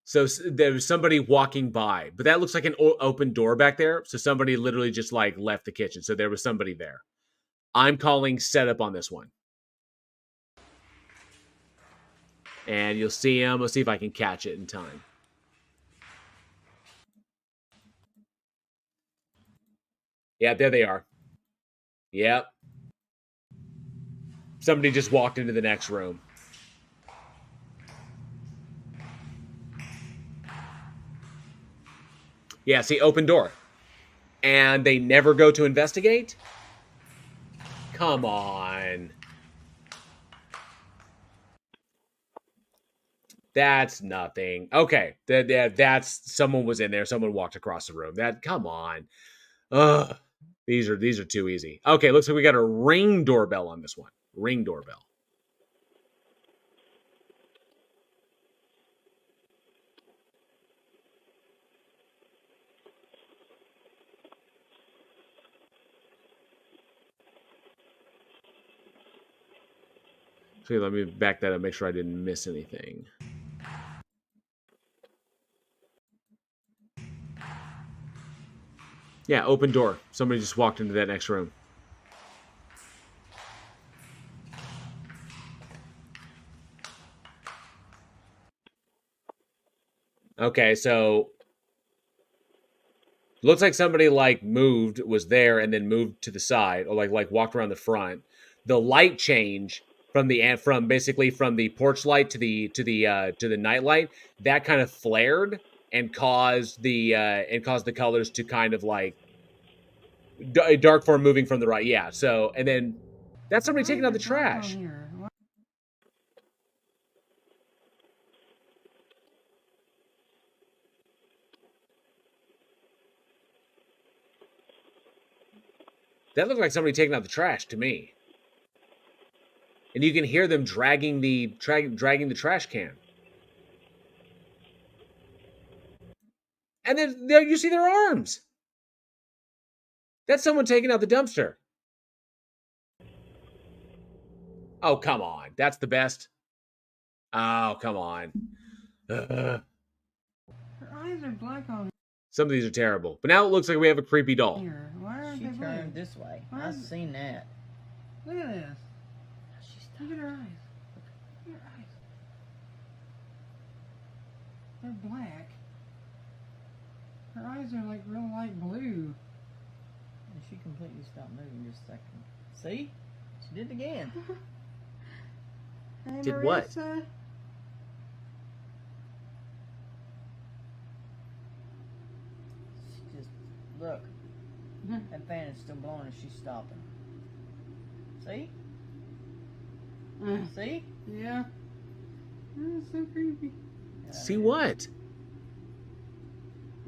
So there was somebody walking by, but that looks like an open door back there. So somebody literally just like left the kitchen. So there was somebody there. I'm calling setup on this one. And you'll see him. Let's see if I can catch it in time. Yeah, there they are. Yep. Somebody just walked into the next room. Yeah, see, open door. And they never go to investigate? Come on. That's nothing. Okay, that's someone was in there. Someone walked across the room. Come on. Ugh. These are too easy. Okay, looks like we got a ring doorbell on this one. Ring doorbell. So let me back that up, make sure I didn't miss anything. Yeah, open door. Somebody just walked into that next room. Okay, so looks like somebody like was there and then moved to the side, or like walked around the front. The light change from basically from the porch light to the night light, that kind of flared and caused the colors to kind of like dark form moving from the right. Yeah. So and then that's somebody taking out the trash. That looked like somebody taking out the trash to me. And you can hear them dragging the trash can. And then there you see their arms. That's someone taking out the dumpster. Oh, come on. That's the best. Oh, come on.
Her eyes are black on
Some of these are terrible. But now it looks like we have a creepy doll.
here. Why aren't
She
they blue?
turned this way.
Why
I've
is-
seen that.
Look at this. Look at her eyes. Look at her eyes. They're black. Her eyes are like real light blue.
And she completely stopped moving just a second. See? She did it again.
Hey,
Did what?
Marissa.
She just, look. That fan is still blowing and she's stopping. See? See?
Yeah. That's so creepy.
Yeah,
See
it is.
what?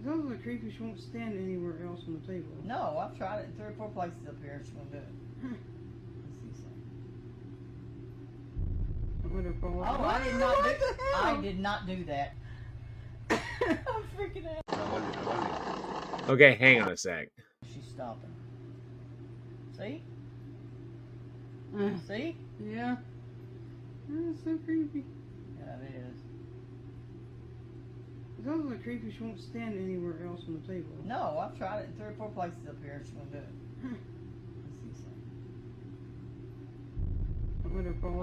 Those are creepy. She won't stand anywhere else on the table.
No, I've tried it in 3 or 4 places up here and she won't do it. Let's see something. Oh, I did not do that. I'm freaking out.
Okay, hang on a sec.
She's stopping. See? See?
Yeah. That's so creepy.
Yeah, it is.
Those are creepy. She won't stand anywhere else on the table.
No, I've tried it in 3 or 4 places up here and she won't do it. Let's see something.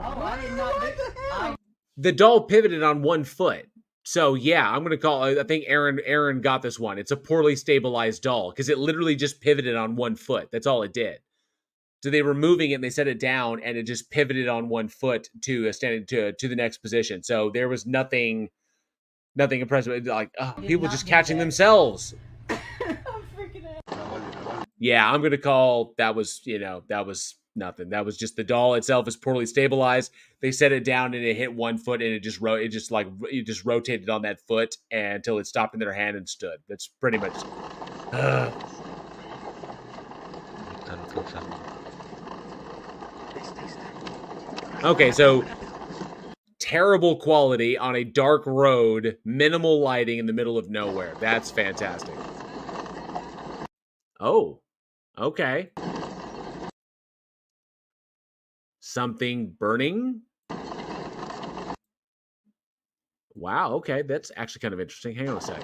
Oh, I
The doll pivoted on one foot. So yeah, I'm gonna call. I think Aaron got this one. It's a poorly stabilized doll because it literally just pivoted on one foot. That's all it did. So they were moving it and they set it down and it just pivoted on one foot to standing to the next position. So there was nothing impressive. Like people just catching themselves.
I'm freaking out.
Yeah, I'm gonna call that was nothing. That was just the doll itself is poorly stabilized. They set it down and it hit one foot and it just rotated on that foot until it stopped in their hand and stood. That's pretty much. Okay, so terrible quality on a dark road, minimal lighting in the middle of nowhere. That's fantastic. Oh, okay. Something burning? Wow, okay, that's actually kind of interesting. Hang on a sec.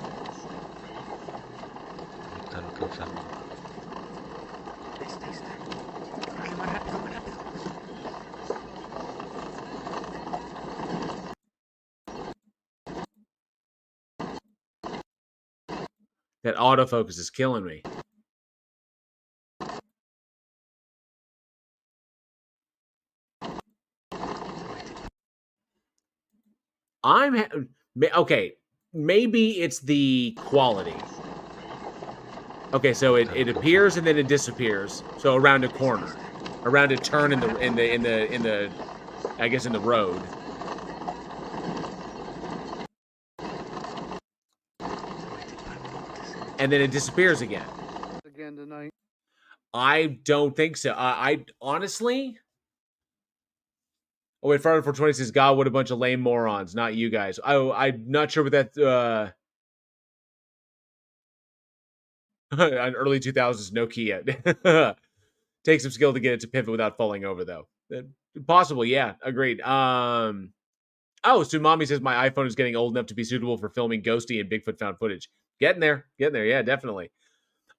That autofocus is killing me. Okay. Maybe it's the quality. Okay, so it appears and then it disappears. So around a corner, around a turn in the I guess in the road. And then it disappears again.
Again tonight.
I don't think so. I honestly. Oh, wait, Friday for 20 says, God, what a bunch of lame morons. Not you guys. I'm not sure what that. On early 2000s Nokia. Take some skill to get it to pivot without falling over, though. Possible, yeah. Agreed. Oh, Tsunami says, my iPhone is getting old enough to be suitable for filming ghosty and Bigfoot found footage. Getting there. Yeah, definitely.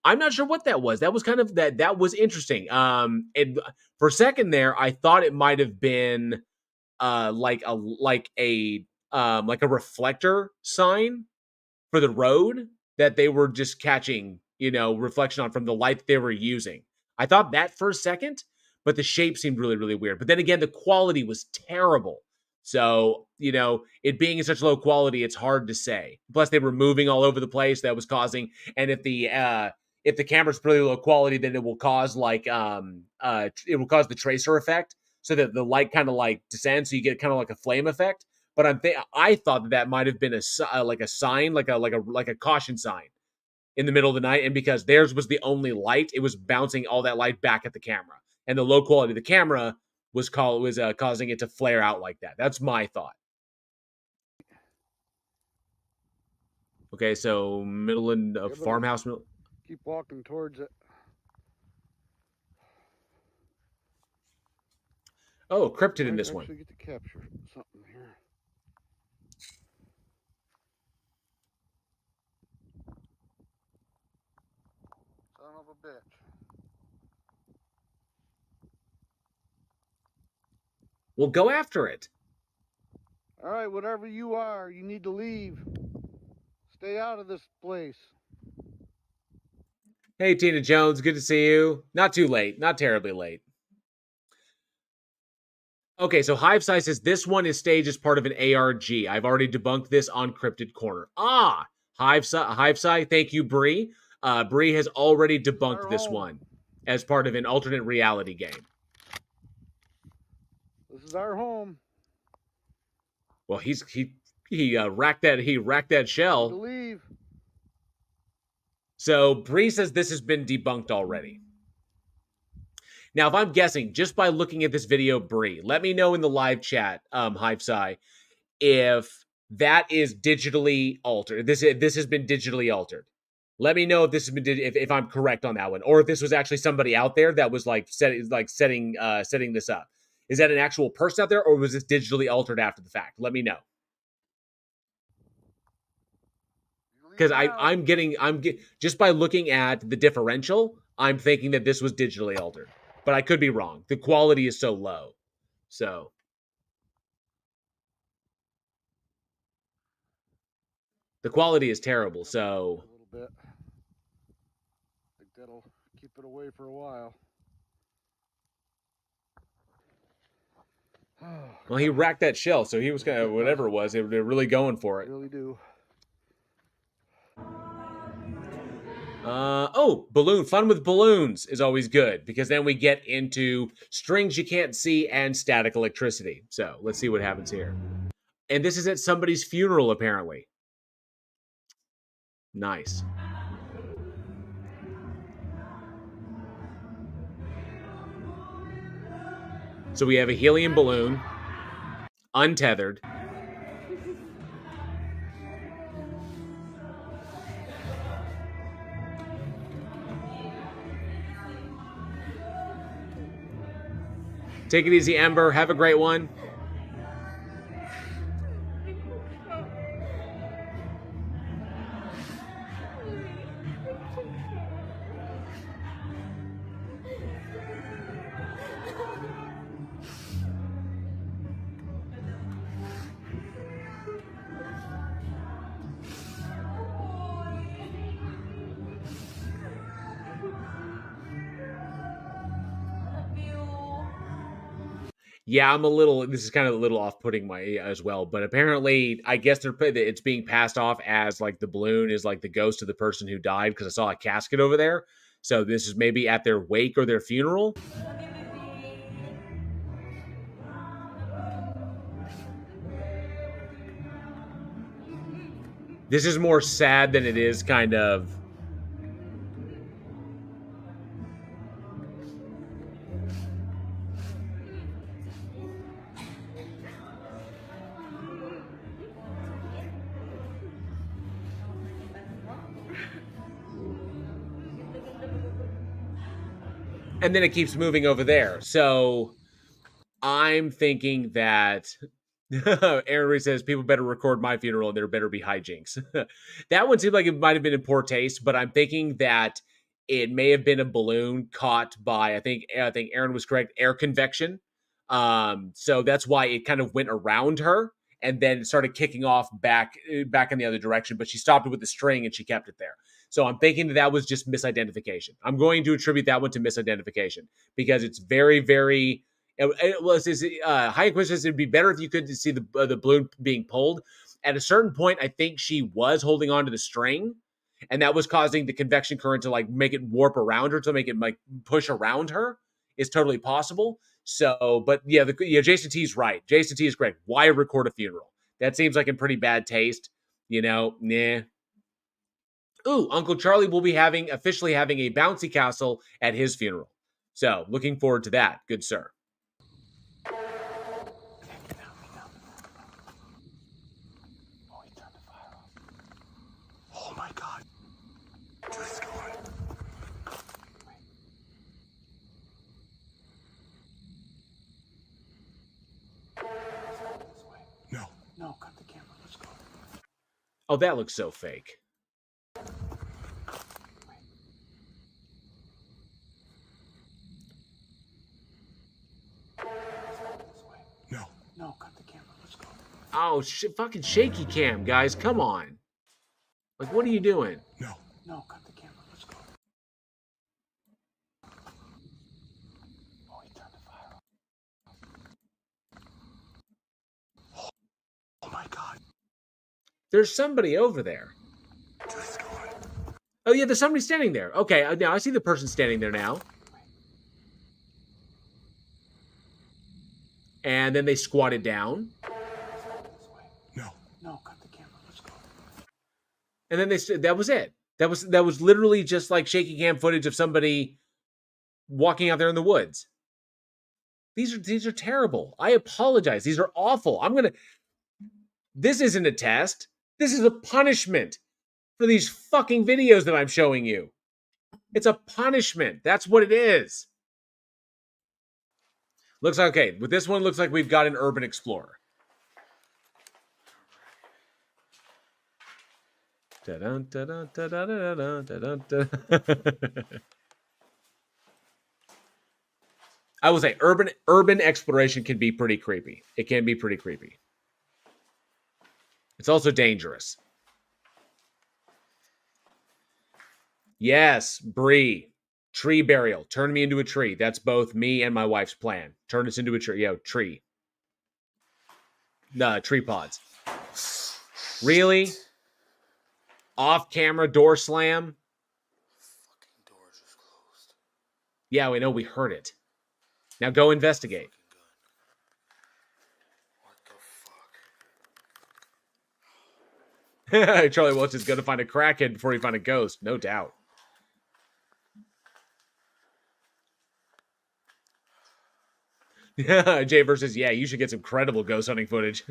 I'm not sure what that was. That was kind of that was interesting. And for a second there, I thought it might have been like a reflector sign for the road that they were just catching, reflection on from the light that they were using. I thought that for a second, but the shape seemed really, really weird. But then again, the quality was terrible. So, it being in such low quality, it's hard to say. Plus, they were moving all over the place. That was causing, and if the camera's really low quality, then it will cause it will cause the tracer effect, so that the light kind of like descends, so you get kind of like a flame effect. But I thought that might have been a sign, like a caution sign in the middle of the night, and because theirs was the only light, it was bouncing all that light back at the camera, and the low quality of the camera was causing it to flare out like that. That's my thought. Okay, so middle and farmhouse.
Keep walking towards it.
Oh, cryptid in this one.
Get to capture something here. Son of a bitch.
Well, go after it.
All right, whatever you are, you need to leave. Stay out of this place.
Hey, Tina Jones, good to see you. Not too late, not terribly late. Okay, so Hivesci says this one is staged as part of an ARG. I've already debunked this on Cryptid Corner. Hivesci, thank you, Bree. Bree has already debunked this one as part of an alternate reality game.
This is our home.
Well, he racked that shell.
To leave.
So Bree says this has been debunked already. Now, if I'm guessing, just by looking at this video, Bree, let me know in the live chat, Hivesci, if that is digitally altered. This has been digitally altered. Let me know if this has been if I'm correct on that one, or if this was actually somebody out there that was setting this up. Is that an actual person out there, or was this digitally altered after the fact? Let me know. Because I'm just by looking at the differential, I'm thinking that this was digitally altered, but I could be wrong. The quality is so low, so the quality is terrible. So
a little bit. I think that'll keep it away for a while.
Well, he racked that shell, so he was kind of whatever it was. They're really going for it.
Really do.
Balloon. Fun with balloons is always good, because then we get into strings you can't see and static electricity. So let's see what happens here. And this is at somebody's funeral, apparently. Nice. So we have a helium balloon, untethered. Take it easy, Ember. Have a great one. Yeah, I'm a little. This is kind of a little off-putting my as well, but apparently, I guess it's being passed off as like the balloon is like the ghost of the person who died because I saw a casket over there. So this is maybe at their wake or their funeral. This is more sad than it is kind of. And then it keeps moving over there. So I'm thinking that Aaron Reed says people better record my funeral and there better be hijinks. That one seemed like it might have been in poor taste, but I'm thinking that it may have been a balloon caught by I think Aaron was correct, air convection. So that's why it kind of went around her and then started kicking off back in the other direction. But she stopped it with the string and she kept it there. So I'm thinking that was just misidentification. I'm going to attribute that one to misidentification because it's very, very. It was High Inquisitor says it'd be better if you could see the balloon being pulled. At a certain point, I think she was holding on to the string, and that was causing the convection current to like make it warp around her to make it like push around her. Is totally possible. So, but yeah, Jason T is right. Jason T is correct. Why record a funeral? That seems like in pretty bad taste. Nah. Ooh, Uncle Charlie will be officially having a bouncy castle at his funeral. So, looking forward to that, good sir.
Oh my god. Just go on. No, cut the camera. Let's go.
Oh, that looks so fake.
No, cut the camera. Let's go.
Oh, fucking shaky cam, guys. Come on. Like, what are you doing?
No, cut the camera. Let's go. Oh, he turned the fire off. Oh my god.
There's somebody over there.
Just go on.
Oh, yeah, there's somebody standing there. Okay, now I see the person standing there now. And then they squatted down.
No, cut the camera. Let's go.
And then that was it. That was literally just like shaky cam footage of somebody walking out there in the woods. These are terrible. I apologize. These are awful. This isn't a test. This is a punishment for these fucking videos that I'm showing you. It's a punishment. That's what it is. Looks okay. With this one, looks like we've got an urban explorer. I will say urban exploration can be pretty creepy. It can be pretty creepy. It's also dangerous. Yes, Bree. Tree burial. Turn me into a tree. That's both me and my wife's plan. Turn us into a tree. Tree. Tree pods. Really? Off-camera door slam?
Fucking door just closed.
Yeah, we know. We heard it. Now go investigate.
What the fuck?
Charlie Welch is going to find a crackhead before he finds a ghost. No doubt. Jay versus, yeah, you should get some credible ghost hunting footage.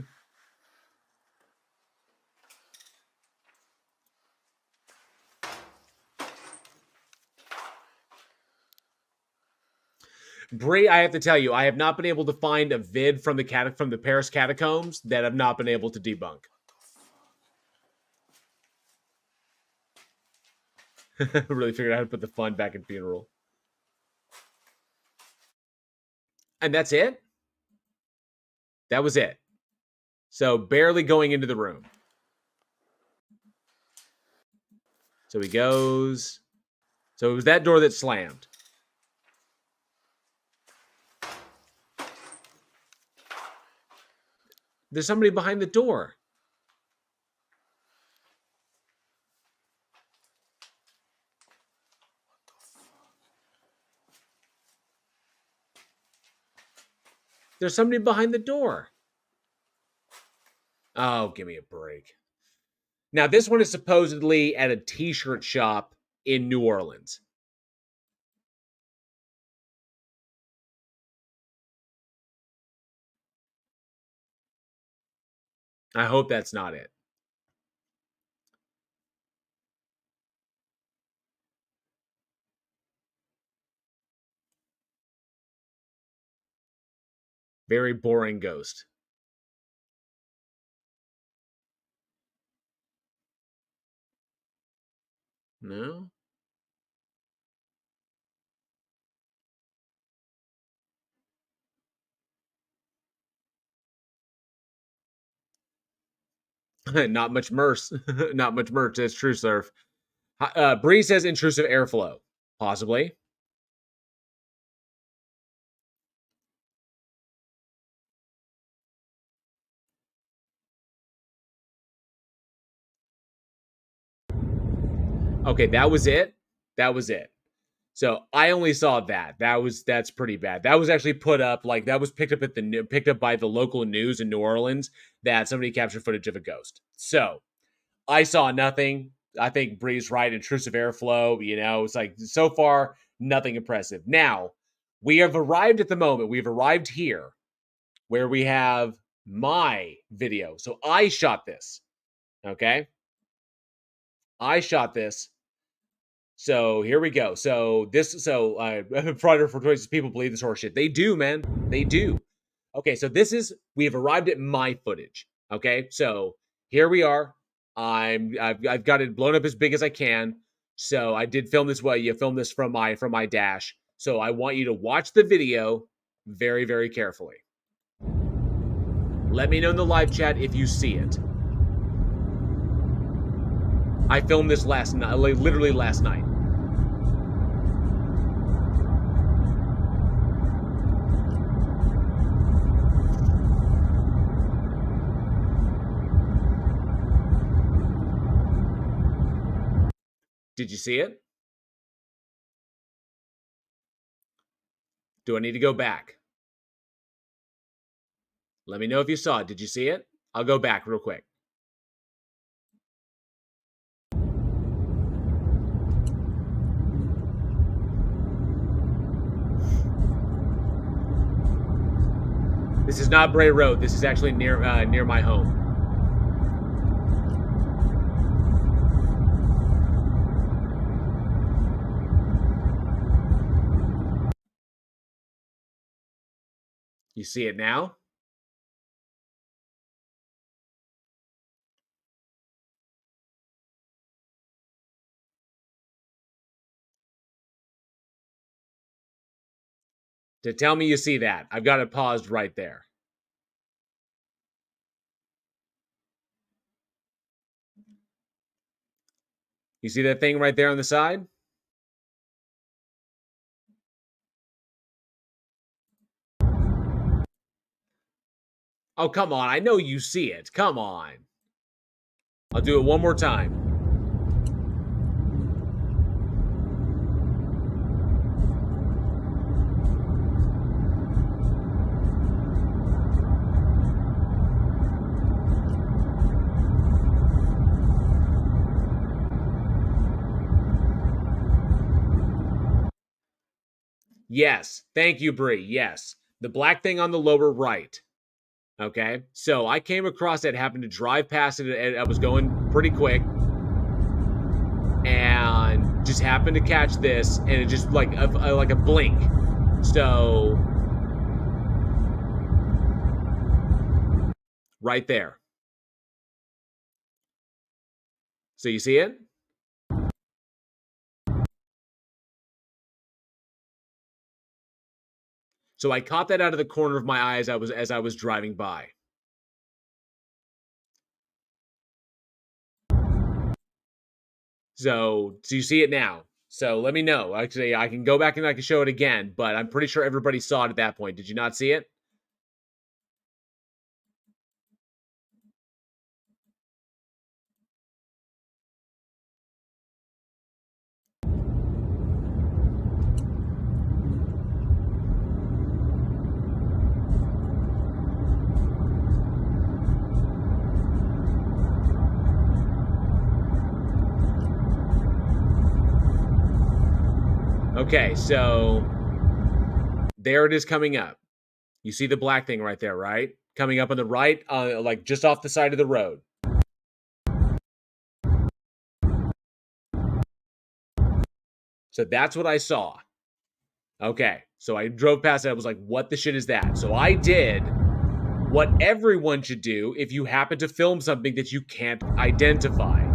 Bree, I have to tell you, I have not been able to find a vid from the Paris catacombs that I've not been able to debunk. Really figured out how to put the fun back in funeral. And that's it? That was it. So barely going into the room. So he goes. So it was that door that slammed. There's somebody behind the door. There's somebody behind the door. Oh, give me a break. Now, this one is supposedly at a t-shirt shop in New Orleans. I hope that's not it. Very boring ghost. No? Not much merch. Not much merch. That's true, Surf. Bree says intrusive airflow. Possibly. Okay, that was it. That was it. So I only saw that. That's pretty bad. That was actually put up, like that was picked up by the local news in New Orleans that somebody captured footage of a ghost. So I saw nothing. I think Bree's right. Intrusive airflow. It's like so far nothing impressive. Now we have arrived at the moment. We've arrived here where we have my video. So I shot this. Okay, I shot this. So here we go. Fraud for choices. People believe this horse shit. They do, man. They do. Okay, so we have arrived at my footage. Okay, so here we are. I've got it blown up as big as I can. So I did film this way. You filmed this from my dash. So I want you to watch the video very, very carefully. Let me know in the live chat if you see it. I filmed this last night, literally last night. Did you see it? Do I need to go back? Let me know if you saw it. Did you see it? I'll go back real quick. This is not Bray Road. This is actually near my home. You see it now? To tell me you see that, I've got it paused right there. You see that thing right there on the side? Oh, come on. I know you see it. Come on. I'll do it one more time. Yes. Thank you, Bree. Yes. The black thing on the lower right. Okay. So I came across it, happened to drive past it, and I was going pretty quick. And just happened to catch this, and it just like a blink. So right there. So you see it? So I caught that out of the corner of my eye as I was driving by. So you see it now. So let me know. Actually, I can go back and I can show it again, but I'm pretty sure everybody saw it at that point. Did you not see it? Okay, so there it is coming up. You see the black thing right there, right? Coming up on the right, like just off the side of the road. So that's what I saw. Okay, so I drove past it. I was like, what the shit is that? So I did what everyone should do if you happen to film something that you can't identify.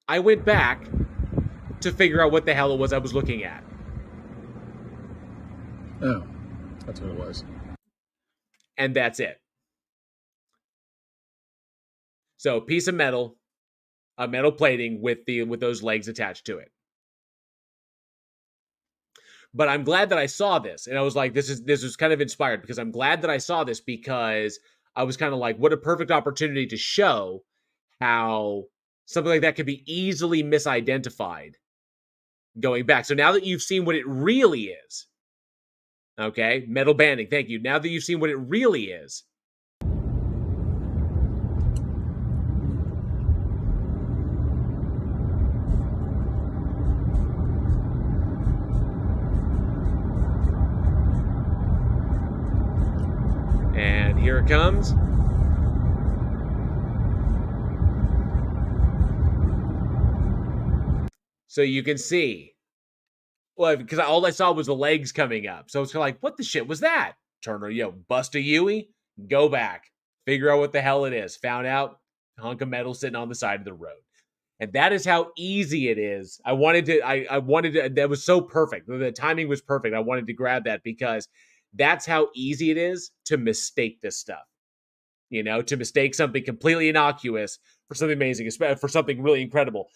I went back to figure out what the hell it was I was looking at.
Oh, that's what it was.
And that's it. So a piece of metal, a metal plating with those legs attached to it. But I'm glad that I saw this, and I was like, this was kind of inspired because I'm glad that I saw this because I was kind of like, what a perfect opportunity to show how something like that could be easily misidentified going back. So now that you've seen what it really is, okay, metal banding, thank you. Now that you've seen what it really is, and here it comes. So you can see, well, because all I saw was the legs coming up. So it's kind of like, what the shit was that? Turner, bust a Yui, go back, figure out what the hell it is. Found out, hunk of metal sitting on the side of the road. And that is how easy it is. I wanted to, that was so perfect. The timing was perfect. I wanted to grab that because that's how easy it is to mistake this stuff. To mistake something completely innocuous for something amazing, for something really incredible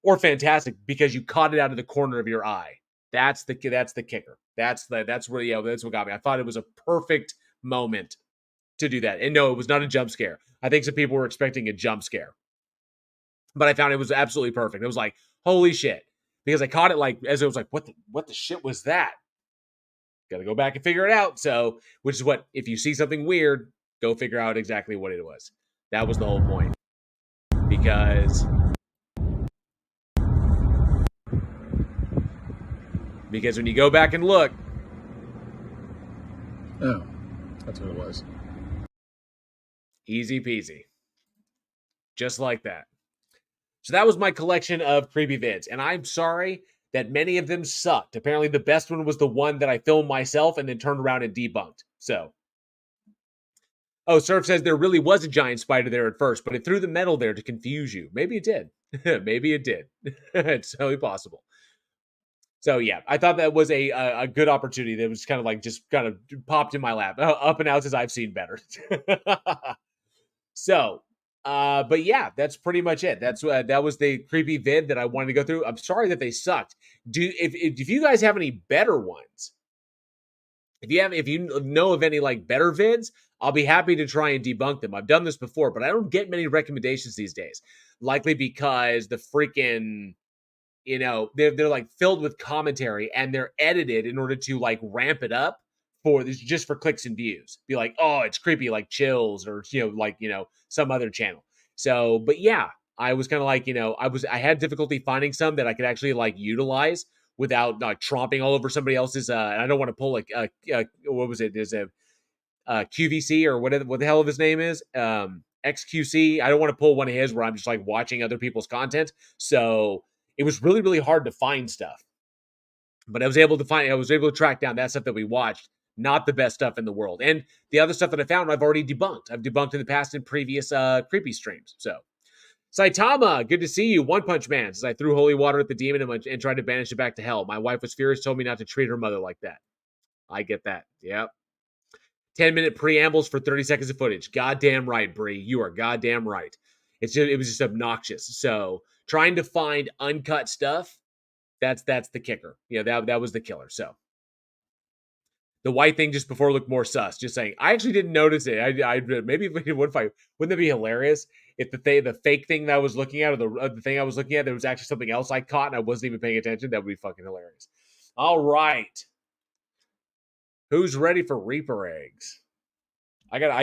or fantastic because you caught it out of the corner of your eye. That's the kicker. That's what got me. I thought it was a perfect moment to do that. And no, it was not a jump scare. I think some people were expecting a jump scare. But I found it was absolutely perfect. It was like, holy shit. Because I caught it like as it was like, what the shit was that? Gotta go back and figure it out. So, which is what, if you see something weird, go figure out exactly what it was. That was the whole point. Because when you go back and look.
Oh, that's what it was.
Easy peasy. Just like that. So that was my collection of creepy vids. And I'm sorry that many of them sucked. Apparently the best one was the one that I filmed myself and then turned around and debunked. So. Oh, Surf says there really was a giant spider there at first, but it threw the metal there to confuse you. Maybe it did. Maybe it did. It's totally possible. So yeah, I thought that was a good opportunity that was kind of like just kind of popped in my lap. Up and out as I've seen better. So, but yeah, that's pretty much it. That was the creepy vid that I wanted to go through. I'm sorry that they sucked. If you guys have any better ones, if you know of any like better vids, I'll be happy to try and debunk them. I've done this before, but I don't get many recommendations these days. Likely because the freaking they're like filled with commentary and they're edited in order to like ramp it up for this just for clicks and views. Be like, oh, it's creepy, like Chills or some other channel. So, but yeah, I was kind of like I had difficulty finding some that I could actually like utilize without like tromping all over somebody else's. And I don't want to pull like what was it? There's a QVC or what the hell of his name is. XQC. I don't want to pull one of his where I'm just like watching other people's content. So it was really, really hard to find stuff. But I was able to track down that stuff that we watched. Not the best stuff in the world. And the other stuff that I found, I've already debunked. I've debunked in the past in previous creepy streams. So, Saitama, good to see you. One Punch Man says, I threw holy water at the demon and tried to banish it back to hell. My wife was furious, told me not to treat her mother like that. I get that. Yep. 10-minute preambles for 30 seconds of footage. Goddamn right, Bree. You are goddamn right. It was just obnoxious. So trying to find uncut stuff, that's the kicker. That was the killer. So the white thing just before looked more sus. Just saying, I actually didn't notice it. I maybe wouldn't that be hilarious if the fake thing that I was looking at or the thing I was looking at there was actually something else I caught and I wasn't even paying attention. That would be fucking hilarious. All right. Who's ready for Reaper eggs? I gotta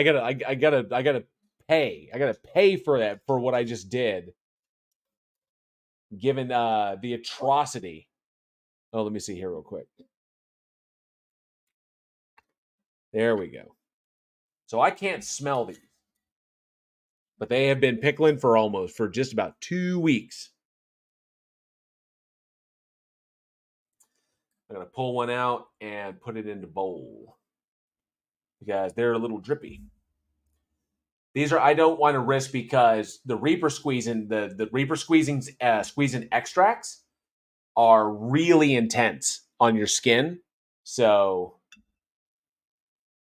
pay. I gotta pay for that for what I just did. given the atrocity. Oh, let me see here real quick. There we go. So I can't smell these, but they have been pickling for just about 2 weeks. I'm going to pull one out and put it into bowl because they're a little drippy. These are I don't want to risk because the Reaper squeezing the Reaper squeezing extracts are really intense on your skin. So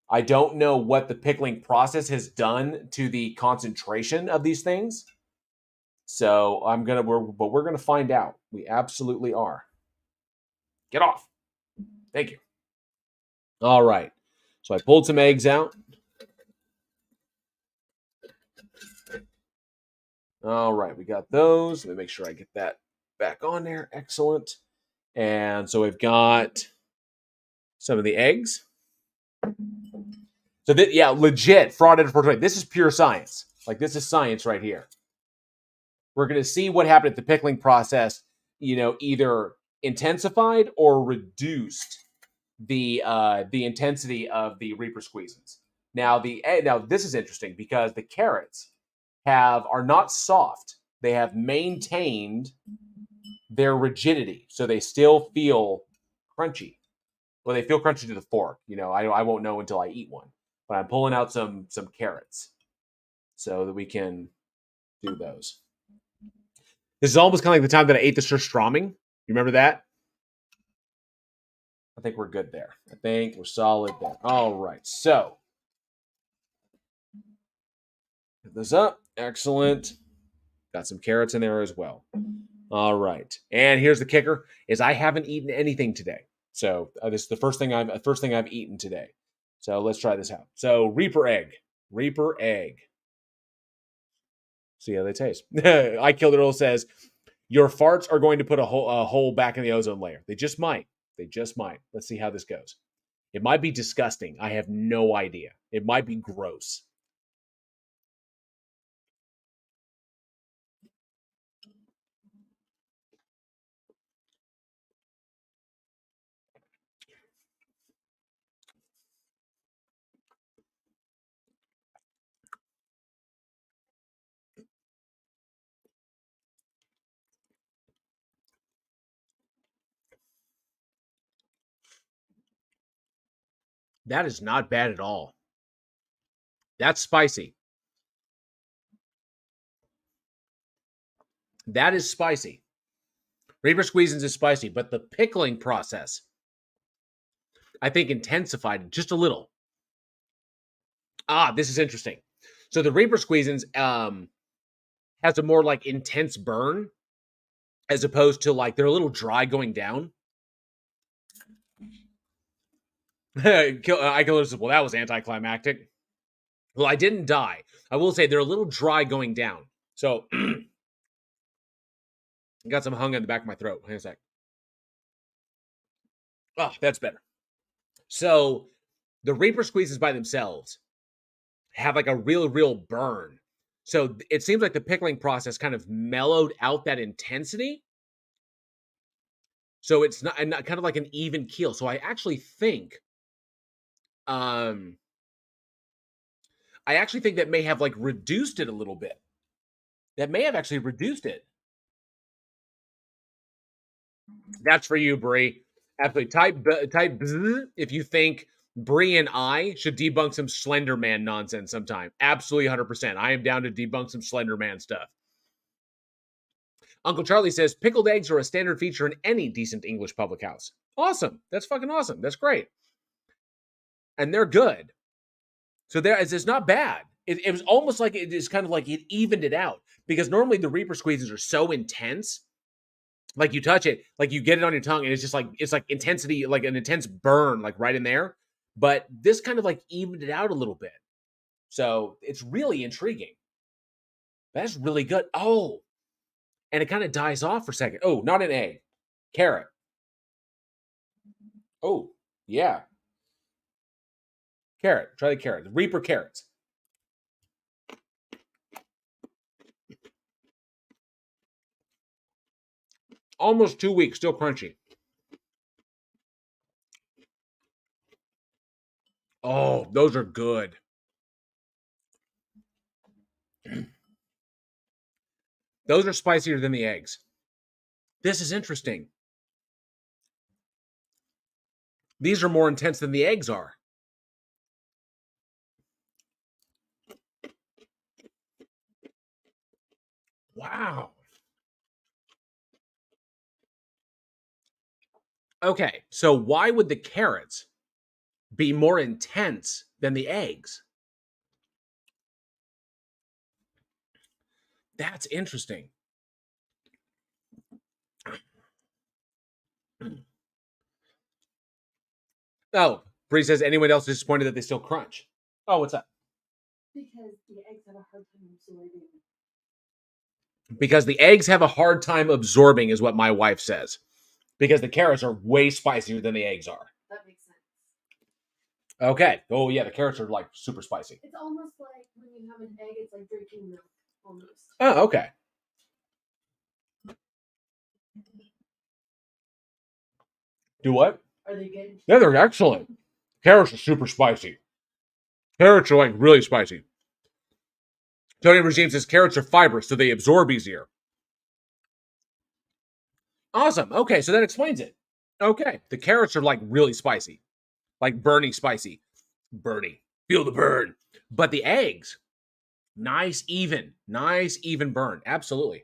I don't know what the pickling process has done to the concentration of these things. So we're gonna find out. We absolutely are. Get off. Thank you. All right. So I pulled some eggs out. All right, we got those. Let me make sure I get that back on there. Excellent. And so we've got some of the eggs. So that, yeah, legit fraud and 420. This is pure science. Like this is science right here. We're going to see what happened at the pickling process. Either intensified or reduced the intensity of the Reaper squeezins. Now this is interesting because the carrots are not soft. They have maintained their rigidity, so they still feel crunchy. Well, they feel crunchy to the fork. I won't know until I eat one. But I'm pulling out some carrots so that we can do those. This is almost kind of like the time that I ate the surströmming. You remember that? I think we're good there. I think we're solid there. All right, so get this up. Excellent. Got some carrots in there as well. All right, and here's the kicker: is I haven't eaten anything today. So this is the first thing I've eaten today. So let's try this out. So Reaper egg. See how they taste. I Killed It All says, your farts are going to put a hole back in the ozone layer. They just might. Let's see how this goes. It might be disgusting. I have no idea. It might be gross. That is not bad at all. That's spicy. That is spicy. Reaper squeezins is spicy, but the pickling process, I think, intensified just a little. This is interesting. So the Reaper squeezins has a more like intense burn as opposed to like they're a little dry going down. I Killers says, well, that was anticlimactic. Well, I didn't die. I will say they're a little dry going down. So I got some hung in the back of my throat. Hang on a sec. Oh, that's better. So the Reaper squeezes by themselves have like a real burn. So it seems like the pickling process kind of mellowed out that intensity. So it's not kind of like an even keel. So I actually think that may have like reduced it a little bit. That may have actually reduced it. That's for you, Bree. Absolutely. Type bzz if you think Bree and I should debunk some Slender Man nonsense sometime. Absolutely 100%. I am down to debunk some Slender Man stuff. Uncle Charlie says, pickled eggs are a standard feature in any decent English public house. Awesome. That's fucking awesome. That's great. And they're good. So it's not bad. It was almost like it is kind of like it evened it out. Because normally the Reaper squeezes are so intense. Like you touch it, like you get it on your tongue, and it's like intensity, like an intense burn, like right in there. But this kind of like evened it out a little bit. So it's really intriguing. That's really good. Oh, and it kind of dies off for a second. Oh, not an egg. Carrot. Oh, yeah. Carrot. Try the carrot. The Reaper carrots. Almost 2 weeks, still crunchy. Oh, those are good. Those are spicier than the eggs. This is interesting. These are more intense than the eggs are. Wow. Okay, so why would the carrots be more intense than the eggs? That's interesting. Oh, Bree says, anyone else disappointed that they still crunch? Oh, what's up?
Because the eggs have a hard time absorbing.
Because the eggs have a hard time absorbing, is what my wife says. Because the carrots are way spicier than the eggs are.
That makes sense.
Okay. Oh, yeah, the carrots are like super spicy.
It's almost like when you have an egg, it's like drinking milk, almost.
Oh, okay. Do what?
Are they good?
Yeah, they're excellent. Carrots are super spicy. Carrots are like really spicy. Tony Regime says carrots are fibrous, so they absorb easier. Awesome. Okay, so that explains it. Okay, the carrots are like really spicy, like burning spicy. Burning. Feel the burn. But the eggs, nice, even burn. Absolutely.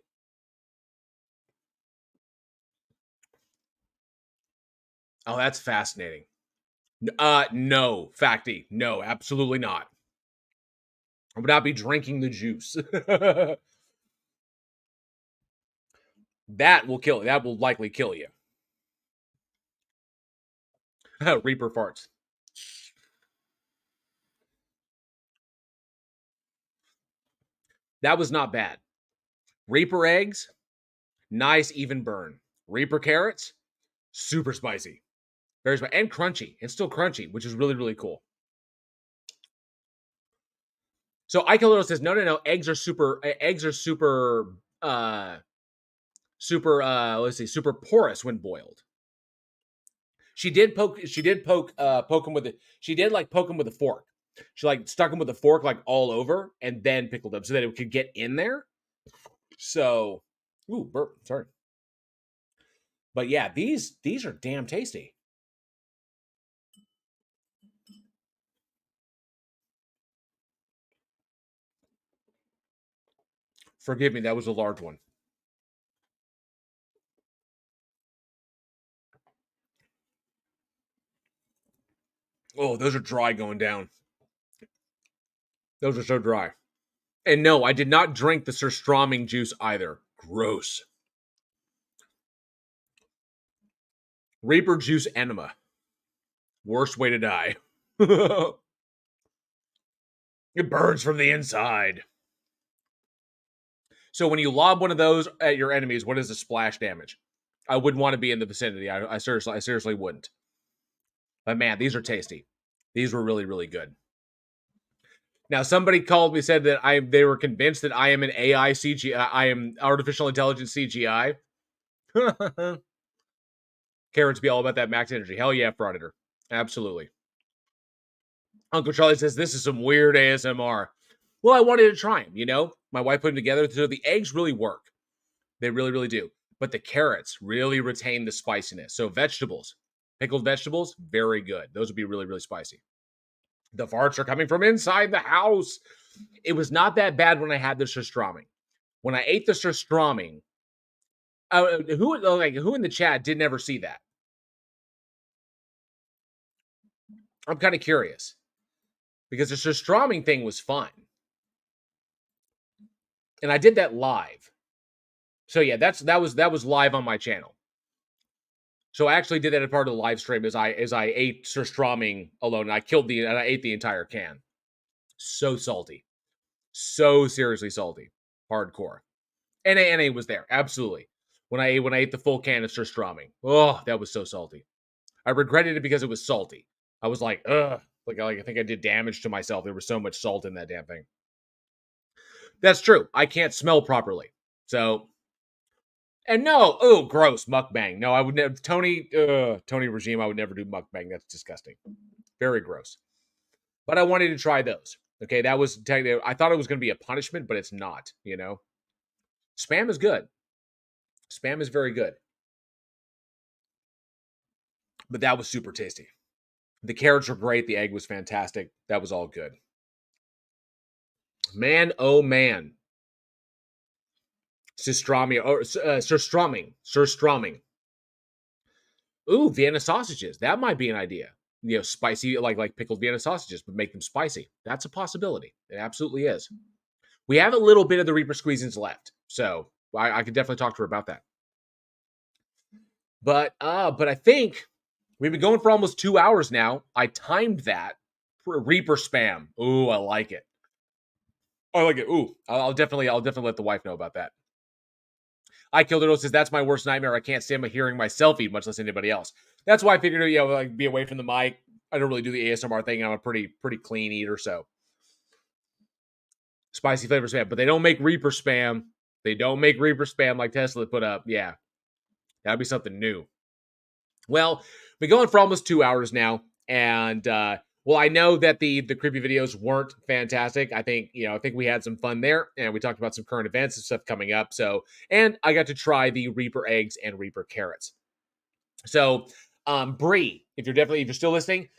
Oh, that's fascinating. No, Facty. No, absolutely not. I would not be drinking the juice. That will kill you. That will likely kill you. Reaper farts. That was not bad. Reaper eggs, nice even burn. Reaper carrots, super spicy. Very spicy. And crunchy. It's still crunchy, which is really, really cool. So Ike says, no. Eggs are super super porous when boiled. She did poke him with it. She did like poke him with a fork. She like stuck him with a fork like all over and then pickled him so that it could get in there. So, ooh, burp, sorry. But yeah, these are damn tasty. Forgive me, that was a large one. Oh, those are dry going down. Those are so dry. And no, I did not drink the surströmming juice either. Gross. Reaper juice enema. Worst way to die. It burns from the inside. So when you lob one of those at your enemies, what is the splash damage? I wouldn't want to be in the vicinity. I seriously wouldn't. But man, these are tasty. These were really, really good. Now, somebody called me, said that they were convinced that I am an AI CGI. I am artificial intelligence CGI. Carrots be all about that max energy. Hell yeah, Frauditor. Absolutely. Uncle Charlie says, this is some weird ASMR. Well, I wanted to try them, you know? My wife put them together, so the eggs really work. They really, really do. But the carrots really retain the spiciness. So vegetables, pickled vegetables, very good. Those would be really, really spicy. The farts are coming from inside the house. It was not that bad when I had the surströmming. When I ate the surströmming, who in the chat didn't ever see that? I'm kind of curious. Because the surströmming thing was fun. And I did that live. So yeah, that was live on my channel. So I actually did that as part of the live stream as I ate surströmming alone. And I ate the entire can. So salty. So seriously salty. Hardcore. NA was there. Absolutely. When I ate the full can of surströmming. Oh, that was so salty. I regretted it because it was salty. I was like, ugh. Like I think I did damage to myself. There was so much salt in that damn thing. That's true. I can't smell properly. So And no, oh, gross, mukbang. No, I would never, Tony Regime, I would never do mukbang. That's disgusting. Very gross. But I wanted to try those. Okay, that was, I thought it was going to be a punishment, but it's not, you know. Spam is good. Spam is very good. But that was super tasty. The carrots were great. The egg was fantastic. That was all good. Man, oh man. Surströmming. Ooh, Vienna sausages. That might be an idea. You know, spicy, like pickled Vienna sausages, but make them spicy. That's a possibility. It absolutely is. We have a little bit of the Reaper squeezins left, so I could definitely talk to her about that. But I think we've been going for almost 2 hours now. I timed that for Reaper spam. Ooh, I like it. I like it. Ooh, I'll definitely let the wife know about that. I Killed It says that's my worst nightmare. I can't stand hearing myself eat, much less anybody else. That's why I figured, you know, like be away from the mic. I don't really do the ASMR thing. I'm a pretty clean eater, so spicy flavor spam. But they don't make Reaper spam. They don't make Reaper spam like Tesla put up. Yeah, that'd be something new. Well, we've been going for almost 2 hours now, and well, I know that the creepy videos weren't fantastic. I think we had some fun there, and we talked about some current events and stuff coming up. So, and I got to try the Reaper eggs and Reaper carrots. So, Bree, if you're still listening,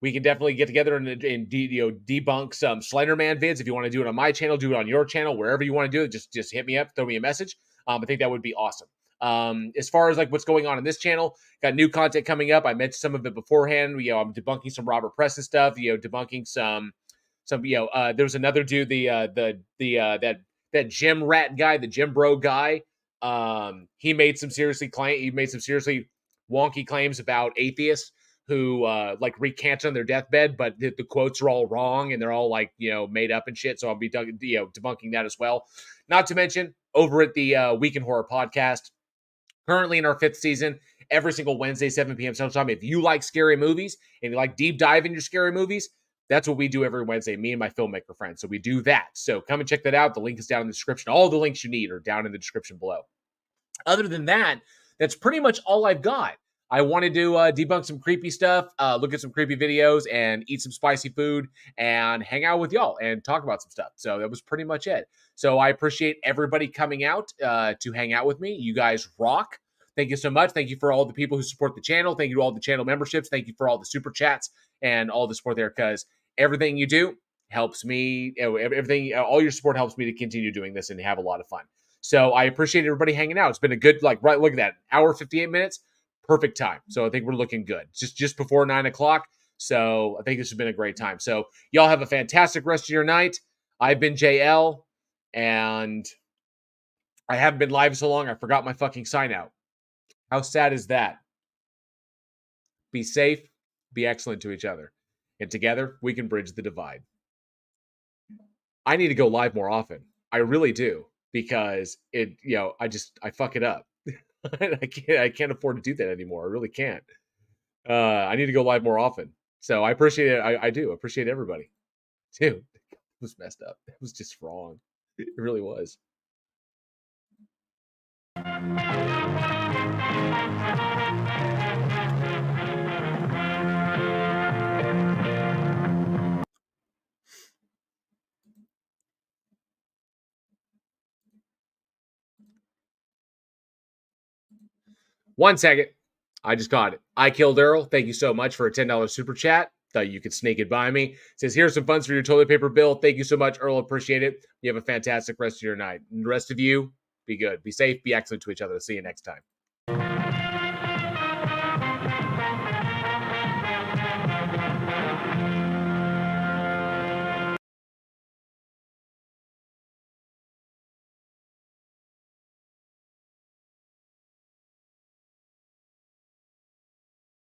we can definitely get together and debunk some Slenderman vids. If you want to do it on my channel, do it on your channel, wherever you want to do it. Just hit me up, throw me a message. I think that would be awesome. As far as like what's going on in this channel, got new content coming up. I mentioned some of it beforehand. You know, I'm debunking some Robert Preston stuff. You know, debunking some. There was another dude, that gym rat guy, the gym bro guy. He made some seriously wonky claims about atheists who like recant on their deathbed, but the quotes are all wrong and they're all like, you know, made up and shit. So I'll be debunking that as well. Not to mention over at the Week in Horror podcast. Currently in our 5th season, every single Wednesday, 7 p.m. Central Time. If you like scary movies and you like deep dive in your scary movies, that's what we do every Wednesday, me and my filmmaker friends. So we do that. So come and check that out. The link is down in the description. All the links you need are down in the description below. Other than that, that's pretty much all I've got. I wanted to debunk some creepy stuff, look at some creepy videos, and eat some spicy food, and hang out with y'all and talk about some stuff. So that was pretty much it. So I appreciate everybody coming out to hang out with me. You guys rock. Thank you so much. Thank you for all the people who support the channel. Thank you to all the channel memberships. Thank you for all the super chats and all the support there, because everything you do helps me. Everything, all your support helps me to continue doing this and have a lot of fun. So I appreciate everybody hanging out. It's been a good, look at that, hour, 58 minutes. Perfect time. So I think we're looking good. Just before 9 o'clock. So I think this has been a great time. So y'all have a fantastic rest of your night. I've been JL, and I haven't been live so long, I forgot my fucking sign out. How sad is that? Be safe, be excellent to each other, and together we can bridge the divide. I need to go live more often. I really do, because I fuck it up. I can't afford to do that anymore. I really can't. I need to go live more often. So I appreciate it. I do appreciate everybody. Dude, it was messed up. It was just wrong. It really was. One second. I just got it. I Killed Earl. Thank you so much for a $10 super chat. Thought you could sneak it by me. It says, here's some funds for your toilet paper bill. Thank you so much, Earl. Appreciate it. You have a fantastic rest of your night. And the rest of you, be good. Be safe. Be excellent to each other. See you next time.